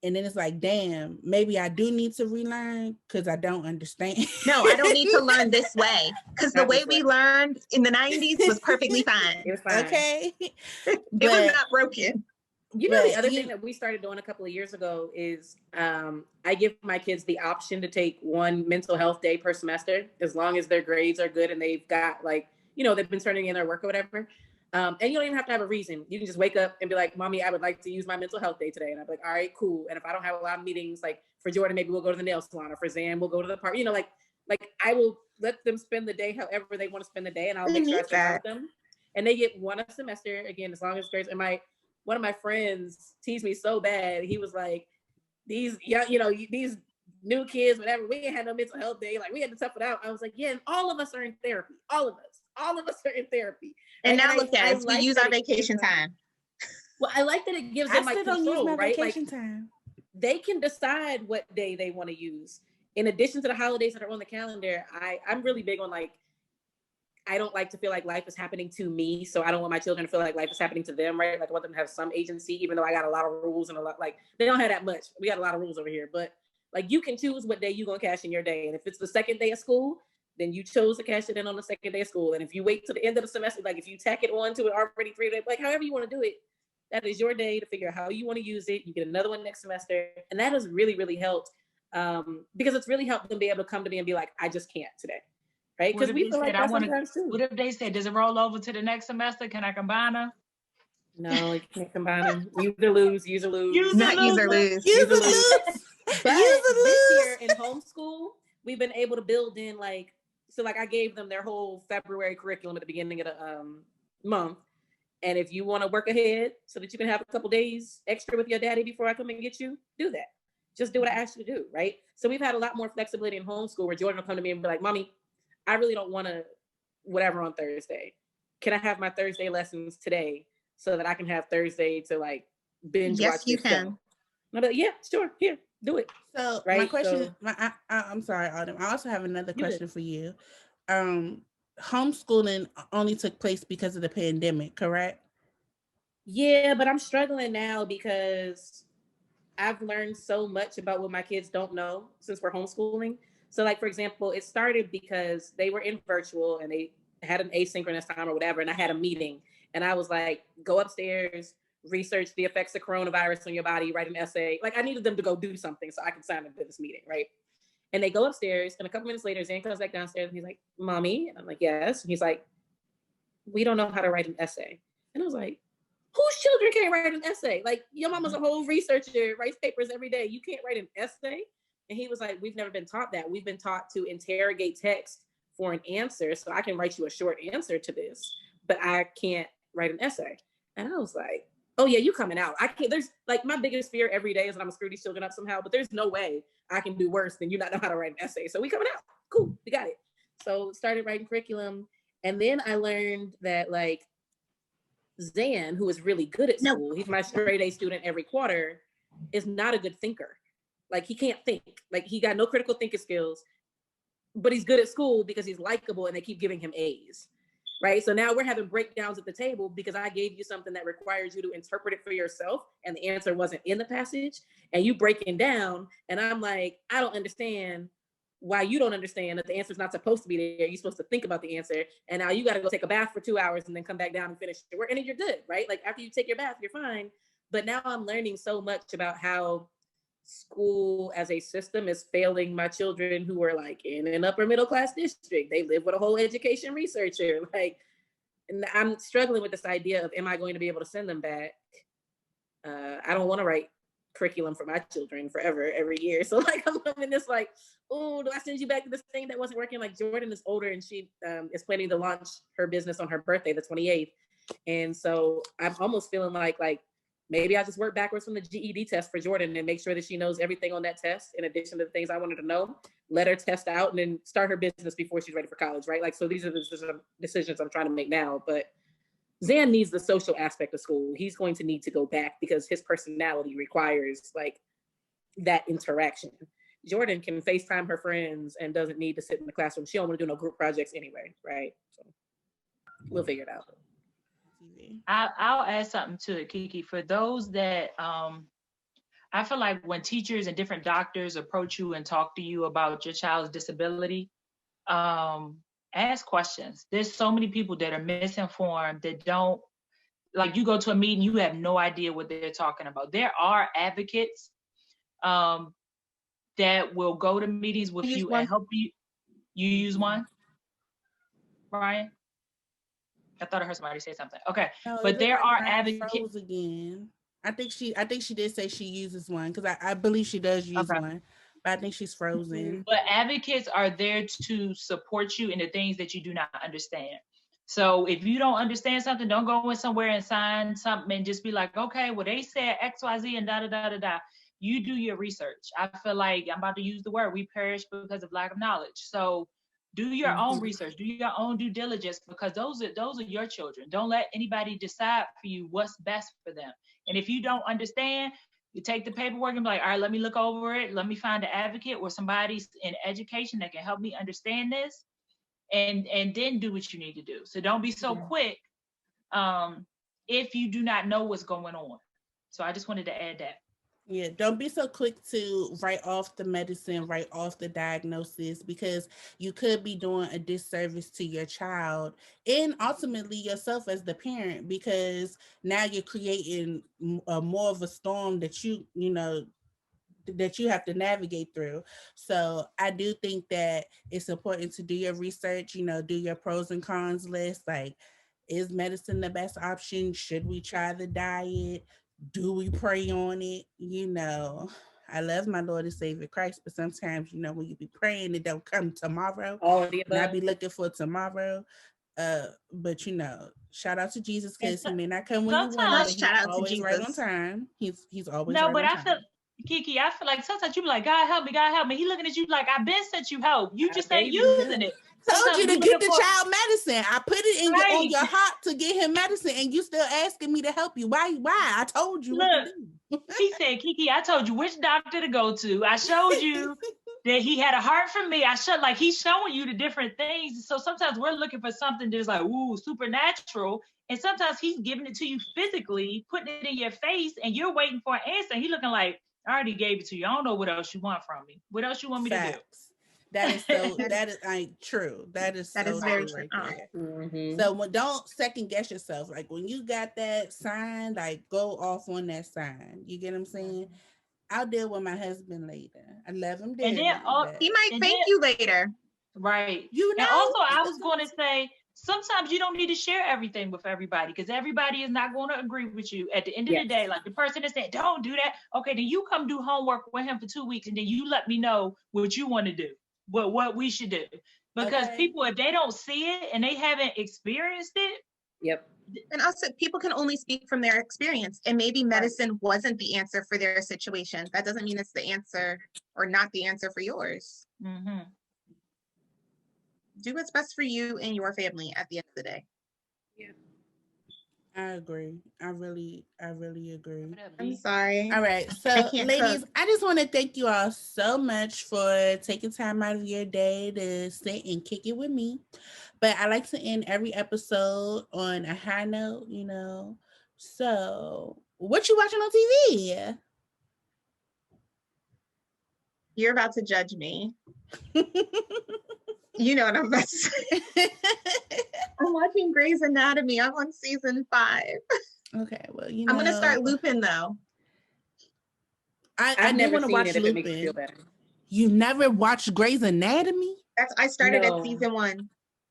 And then it's like, damn, maybe I do need to relearn because I don't understand. No, I don't need to learn this way because the way we learned in the 90s was perfectly fine. It was fine. Okay. It was not broken. You know, the other thing that we started doing a couple of years ago is I give my kids the option to take one mental health day per semester, as long as their grades are good and they've got like, you know, they've been turning in their work or whatever. And you don't even have to have a reason. You can just wake up and be like, Mommy, I would like to use my mental health day today. And I'm like, all right, cool. And if I don't have a lot of meetings, like for Jordan, maybe we'll go to the nail salon, or for Zan, we'll go to the park. You know, like I will let them spend the day however they want to spend the day, and I'll make sure I stay with them. And they get one a semester, again, as long as grades. And one of my friends teased me so bad. He was like, these new kids, whatever, we ain't had no mental health day. Like we had to tough it out. I was like, yeah, and all of us are in therapy. All of us are in therapy. And now look at us, we use our vacation time. Well, I like that it gives them like control, right? Vacation time. They can decide what day they want to use. In addition to the holidays that are on the calendar, I'm really big on like, I don't like to feel like life is happening to me. So I don't want my children to feel like life is happening to them, right? Like I want them to have some agency, even though I got a lot of rules and a lot, like they don't have that much. We got a lot of rules over here, but like you can choose what day you're going to cash in your day. And if it's the second day of school, then you chose to cash it in on the second day of school. And if you wait till the end of the semester, like if you tack it on to it already 3 days, like however you want to do it, that is your day to figure out how you want to use it. You get another one next semester. And that has really, really helped because it's really helped them be able to come to me and be like, I just can't today. Right? Because we feel like that sometimes too. What if they say, does it roll over to the next semester? Can I combine them? No, you can't combine them. Use or lose. Use or lose. But this year in homeschool, we've been able to build in like I gave them their whole February curriculum at the beginning of the month. And if you want to work ahead so that you can have a couple days extra with your daddy before I come and get you, do that. Just do what I asked you to do, right? So we've had a lot more flexibility in homeschool where Jordan will come to me and be like, Mommy, I really don't want to whatever on Thursday. Can I have my Thursday lessons today so that I can have Thursday to like binge watch? Yes, you can. And I'm like, yeah, sure, here, do it. So right? My question, I'm sorry, Autumn. I also have another question for you. Homeschooling only took place because of the pandemic, correct? Yeah, but I'm struggling now because I've learned so much about what my kids don't know since we're homeschooling. So like, for example, it started because they were in virtual and they had an asynchronous time or whatever. And I had a meeting and I was like, go upstairs, research the effects of coronavirus on your body, write an essay. Like I needed them to go do something so I could sign into this meeting, right? And they go upstairs and a couple minutes later, Zan comes back downstairs and he's like, Mommy? And I'm like, yes. And he's like, we don't know how to write an essay. And I was like, whose children can't write an essay? Like your mama's a whole researcher, writes papers every day. You can't write an essay? And he was like, we've never been taught that. We've been taught to interrogate text for an answer. So I can write you a short answer to this, but I can't write an essay. And I was like, oh yeah, you coming out. I can't, there's like my biggest fear every day is that I'm gonna screw these children up somehow, but there's no way I can do worse than you not know how to write an essay. So we coming out. Cool, we got it. So started writing curriculum. And then I learned that like Zan, who is really good at school, he's my straight A student every quarter, is not a good thinker. Like he can't think. Like he got no critical thinking skills, but he's good at school because he's likable and they keep giving him A's. Right. So now we're having breakdowns at the table because I gave you something that requires you to interpret it for yourself. And the answer wasn't in the passage. And you breaking down. And I'm like, I don't understand why you don't understand that the answer is not supposed to be there. You're supposed to think about the answer. And now you got to go take a bath for 2 hours and then come back down and finish your work. And then you're good. Right. Like after you take your bath, you're fine. But now I'm learning so much about how school as a system is failing my children who are like in an upper middle class district. They live with a whole education researcher. Like, and I'm struggling with this idea of, am I going to be able to send them back? I don't want to write curriculum for my children forever, every year. So like, I'm in this like, oh, do I send you back to this thing that wasn't working? Like Jordan is older and she is planning to launch her business on her birthday, the 28th. And so I'm almost feeling like maybe I just work backwards from the GED test for Jordan and make sure that she knows everything on that test in addition to the things I wanted to know, let her test out and then start her business before she's ready for college, right? Like, so these are the decisions I'm trying to make now, but Zan needs the social aspect of school. He's going to need to go back because his personality requires like that interaction. Jordan can FaceTime her friends and doesn't need to sit in the classroom. She don't want to do no group projects anyway, right? So we'll figure it out. I'll add something to it, Kiki. For those that I feel like when teachers and different doctors approach you and talk to you about your child's disability, ask questions. There's so many people that are misinformed that don't, like you go to a meeting, you have no idea what they're talking about. There are advocates that will go to meetings with you and help you. You use one, Brian? I thought I heard somebody say something. Okay, no, but there are advocates again. I think she did say she uses one because I believe she does use one, but I think she's frozen. But advocates are there to support you in the things that you do not understand. So if you don't understand something, don't go in somewhere and sign something and just be like, okay, well they said X, Y, Z and da da da da da. You do your research. I feel like I'm about to use the word, we perish because of lack of knowledge. So do your own research, do your own due diligence, because those are your children. Don't let anybody decide for you what's best for them. And if you don't understand, you take the paperwork and be like, all right, let me look over it. Let me find an advocate or somebody in education that can help me understand this, and then do what you need to do. So don't be so quick if you do not know what's going on. So I just wanted to add that. Yeah, don't be so quick to write off the medicine, write off the diagnosis, because you could be doing a disservice to your child and ultimately yourself as the parent, because now you're creating more of a storm that you have to navigate through. So I do think that it's important to do your research, do your pros and cons list. Like, is medicine the best option? Should we try the diet? Do we pray on it? I love my Lord and Savior Christ, but sometimes, when you be praying, it don't come tomorrow. And I be looking for tomorrow. But shout out to Jesus, because he may not come when you want, but he's always right on time. He's always right on time. No, but Kiki, I feel like sometimes you be like, God help me. He looking at you like, I've been sent you help. You just ain't using it. Told you to get the child medicine. I put it in on your heart to get him medicine, and you still asking me to help you. Why? I told you what to do. He said, Kiki, I told you which doctor to go to. I showed you that he had a heart for me. He's showing you the different things. So sometimes we're looking for something that's like, ooh, supernatural. And sometimes he's giving it to you physically, putting it in your face, and you're waiting for an answer. He looking like, I already gave it to you. I don't know what else you want from me. What else you want me to do? That is so. That is true. That is very true. Right. So don't second guess yourself. Like when you got that sign, like go off on that sign. You get what I'm saying? I'll deal with my husband later. I love him dearly. He might thank you later. Right. And also, I was going to say, sometimes you don't need to share everything with everybody, because everybody is not going to agree with you. At the end of the day, like the person that said, don't do that. Okay, then you come do homework with him for 2 weeks, and then you let me know what you want to do. What we should do, because people, if they don't see it and they haven't experienced it, Yep. And also, people can only speak from their experience, and maybe medicine wasn't the answer for their situation. That doesn't mean it's the answer or not the answer for yours. Mm-hmm. Do what's best for you and your family at the end of the day. Yeah. I agree. I really agree. I'm sorry. All right. I So, can't ladies, cook. I just want to thank you all so much for taking time out of your day to sit and kick it with me. But I like to end every episode on a high note, you know. So, what you watching on TV? You're about to judge me. You know what I'm about to say. I'm watching Grey's Anatomy. I'm on season 5. Okay, well, you know. I'm going to start Lupin, though. I do want to watch it if it makes you feel Lupin. better. You never watched Grey's Anatomy? I started at season 1.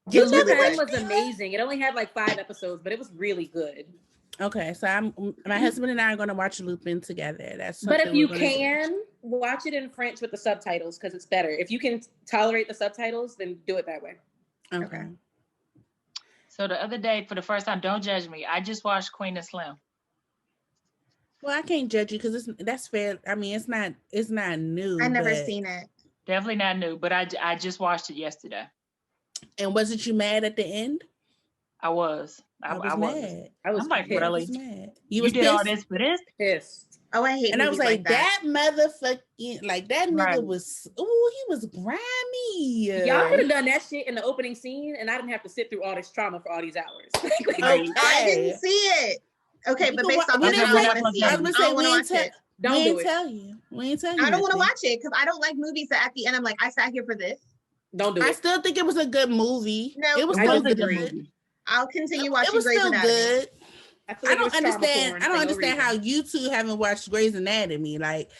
The You never Lupin watched was amazing. It only had like 5 episodes, but it was really good. Okay, so my husband and I are going to watch Lupin together. That's But if you do. can, watch it in French with the subtitles because it's better. If you can tolerate the subtitles, then do it that way. Okay. So the other day, for the first time, don't judge me, I just watched Queen and Slim. Well, I can't judge you because that's fair. I mean, it's not new. I've never seen it. Definitely not new, but I just watched it yesterday. And wasn't you mad at the end? I was. I was mad. I'm like, really? I was mad. You did all this for this? Pissed. Oh, I hate. And I was like that motherfucking, like that nigga was. Ooh, he was grimy. Y'all could have done that shit in the opening scene, and I didn't have to sit through all this trauma for all these hours. Okay. I didn't see it. Okay, but based on what I want to see, I was gonna say we ain't tell you. We ain't tell you. I don't want to watch it because I don't like movies that at the end I'm like, I sat here for this. Don't do it. I still think it was a good movie. No, it was still good. I'll continue watching. It was Grey's still Anatomy. good. I don't understand. I don't understand how you two haven't watched Grey's Anatomy. Like,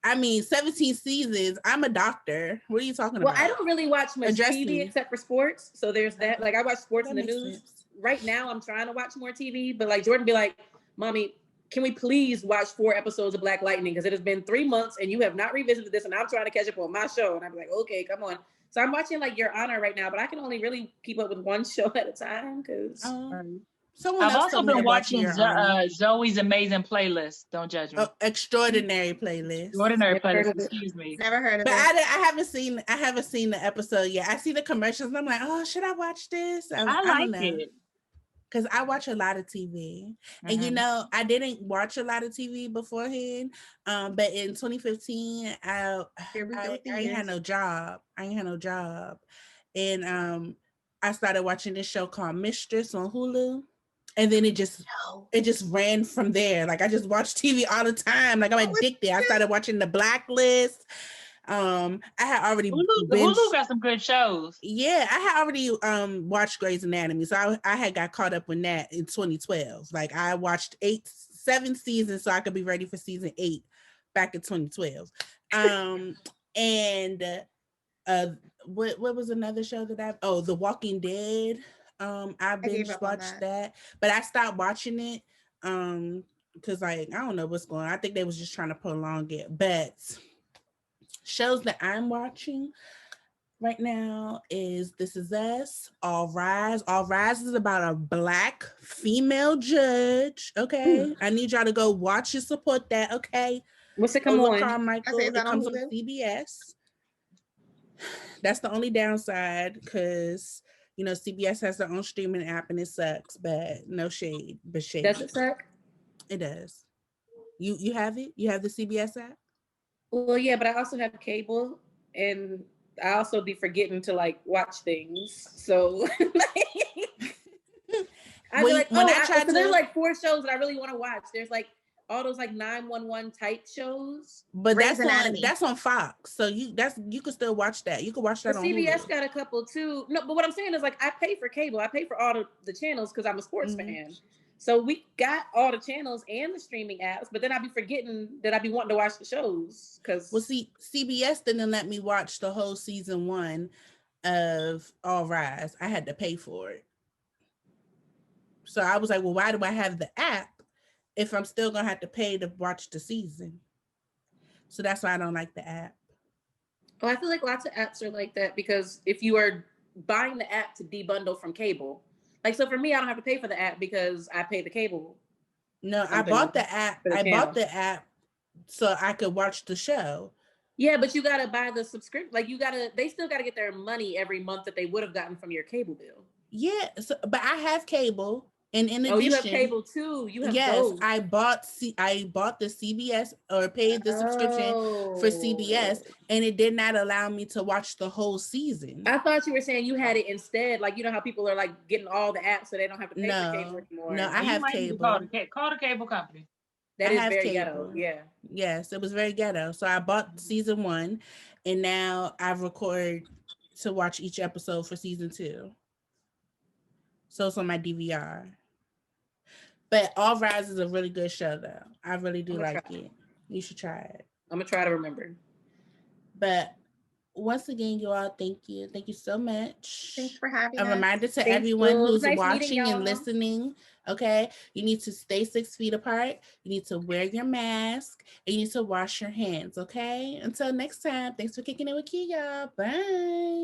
I mean, 17 seasons. I'm a doctor. What are you talking about? Well, I don't really watch much TV except for sports. So there's that. Like, I watch sports in the news. Sense. Right now, I'm trying to watch more TV. But like Jordan be like, Mommy, can we please watch 4 episodes of Black Lightning? Because it has been 3 months and you have not revisited this. And I'm trying to catch up on my show. And I'm like, okay, come on. So I'm watching like Your Honor right now. But I can only really keep up with one show at a time. Because... I've also been watching Zoe's Amazing Playlist. Don't judge me. Extraordinary Playlist. Extraordinary Playlist. Excuse me. Never heard of it. But I haven't seen the episode yet. I see the commercials and I'm like, oh, should I watch this? I like it. Because I watch a lot of TV. And you know, I didn't watch a lot of TV beforehand. But in 2015, I ain't had no job. And I started watching this show called Mistress on Hulu. And then it just ran from there. Like I just watched TV all the time. Like I'm addicted. I started watching The Blacklist. I had already Hulu got some good shows. Yeah, I had already watched Grey's Anatomy. So I had got caught up with that in 2012. Like I watched 7 seasons so I could be ready for season 8 back in 2012. And what was another show that The Walking Dead. I binge watched that, but I stopped watching it because like I don't know what's going on. I think they was just trying to prolong it. But shows that I'm watching right now is This Is Us, All Rise. All Rise is about a Black female judge. Okay, I need y'all to go watch and support that. Okay, what's it come on? Carmichael. It comes on CBS. That's the only downside because. You know, CBS has their own streaming app and it sucks, but no shade, but shade. Does it suck? It does. You have it? You have the CBS app? Well, yeah, but I also have cable and I also be forgetting to like watch things. So I'd be like, there's like 4 shows that I really want to watch. There's like all those like 911 type shows. But that's on Fox. So you could still watch that. You could watch that on CBS Hulu. got a couple too. No, but what I'm saying is like I pay for cable. I pay for all the channels because I'm a sports fan. So we got all the channels and the streaming apps, but then I'd be forgetting that I'd be wanting to watch the shows because CBS didn't let me watch the whole season 1 of All Rise. I had to pay for it. So I was like, well, why do I have the app if I'm still gonna have to pay to watch the season? So that's why I don't like the app. Oh, I feel like lots of apps are like that because if you are buying the app to debundle from cable, Like, so for me, I don't have to pay for the app because I pay the cable. No, I bought the app. I bought the app so I could watch the show. Yeah, but you gotta buy the subscription. Like, they still gotta get their money every month that they would have gotten from your cable bill. Yeah, but I have cable. And in addition, you have cable too. You have both. I bought the CBS or paid the subscription for CBS, and it did not allow me to watch the whole season. I thought you were saying you had it instead. Like, you know how people are like getting all the apps so they don't have to pay for cable anymore. No, I have cable. Call the cable company. That is very ghetto. Yeah. Yes, it was very ghetto. So I bought season 1, and now I've recorded to watch each episode for season 2. So it's on my DVR. But All Rise is a really good show, though. I really do like it. You should try it. I'm gonna try to remember. But once again, you all, thank you. Thank you so much. Thanks for having us. A reminder to everyone who's watching and listening, okay? You need to stay 6 feet apart. You need to wear your mask. And you need to wash your hands, okay? Until next time, thanks for kicking it with Kia. Bye.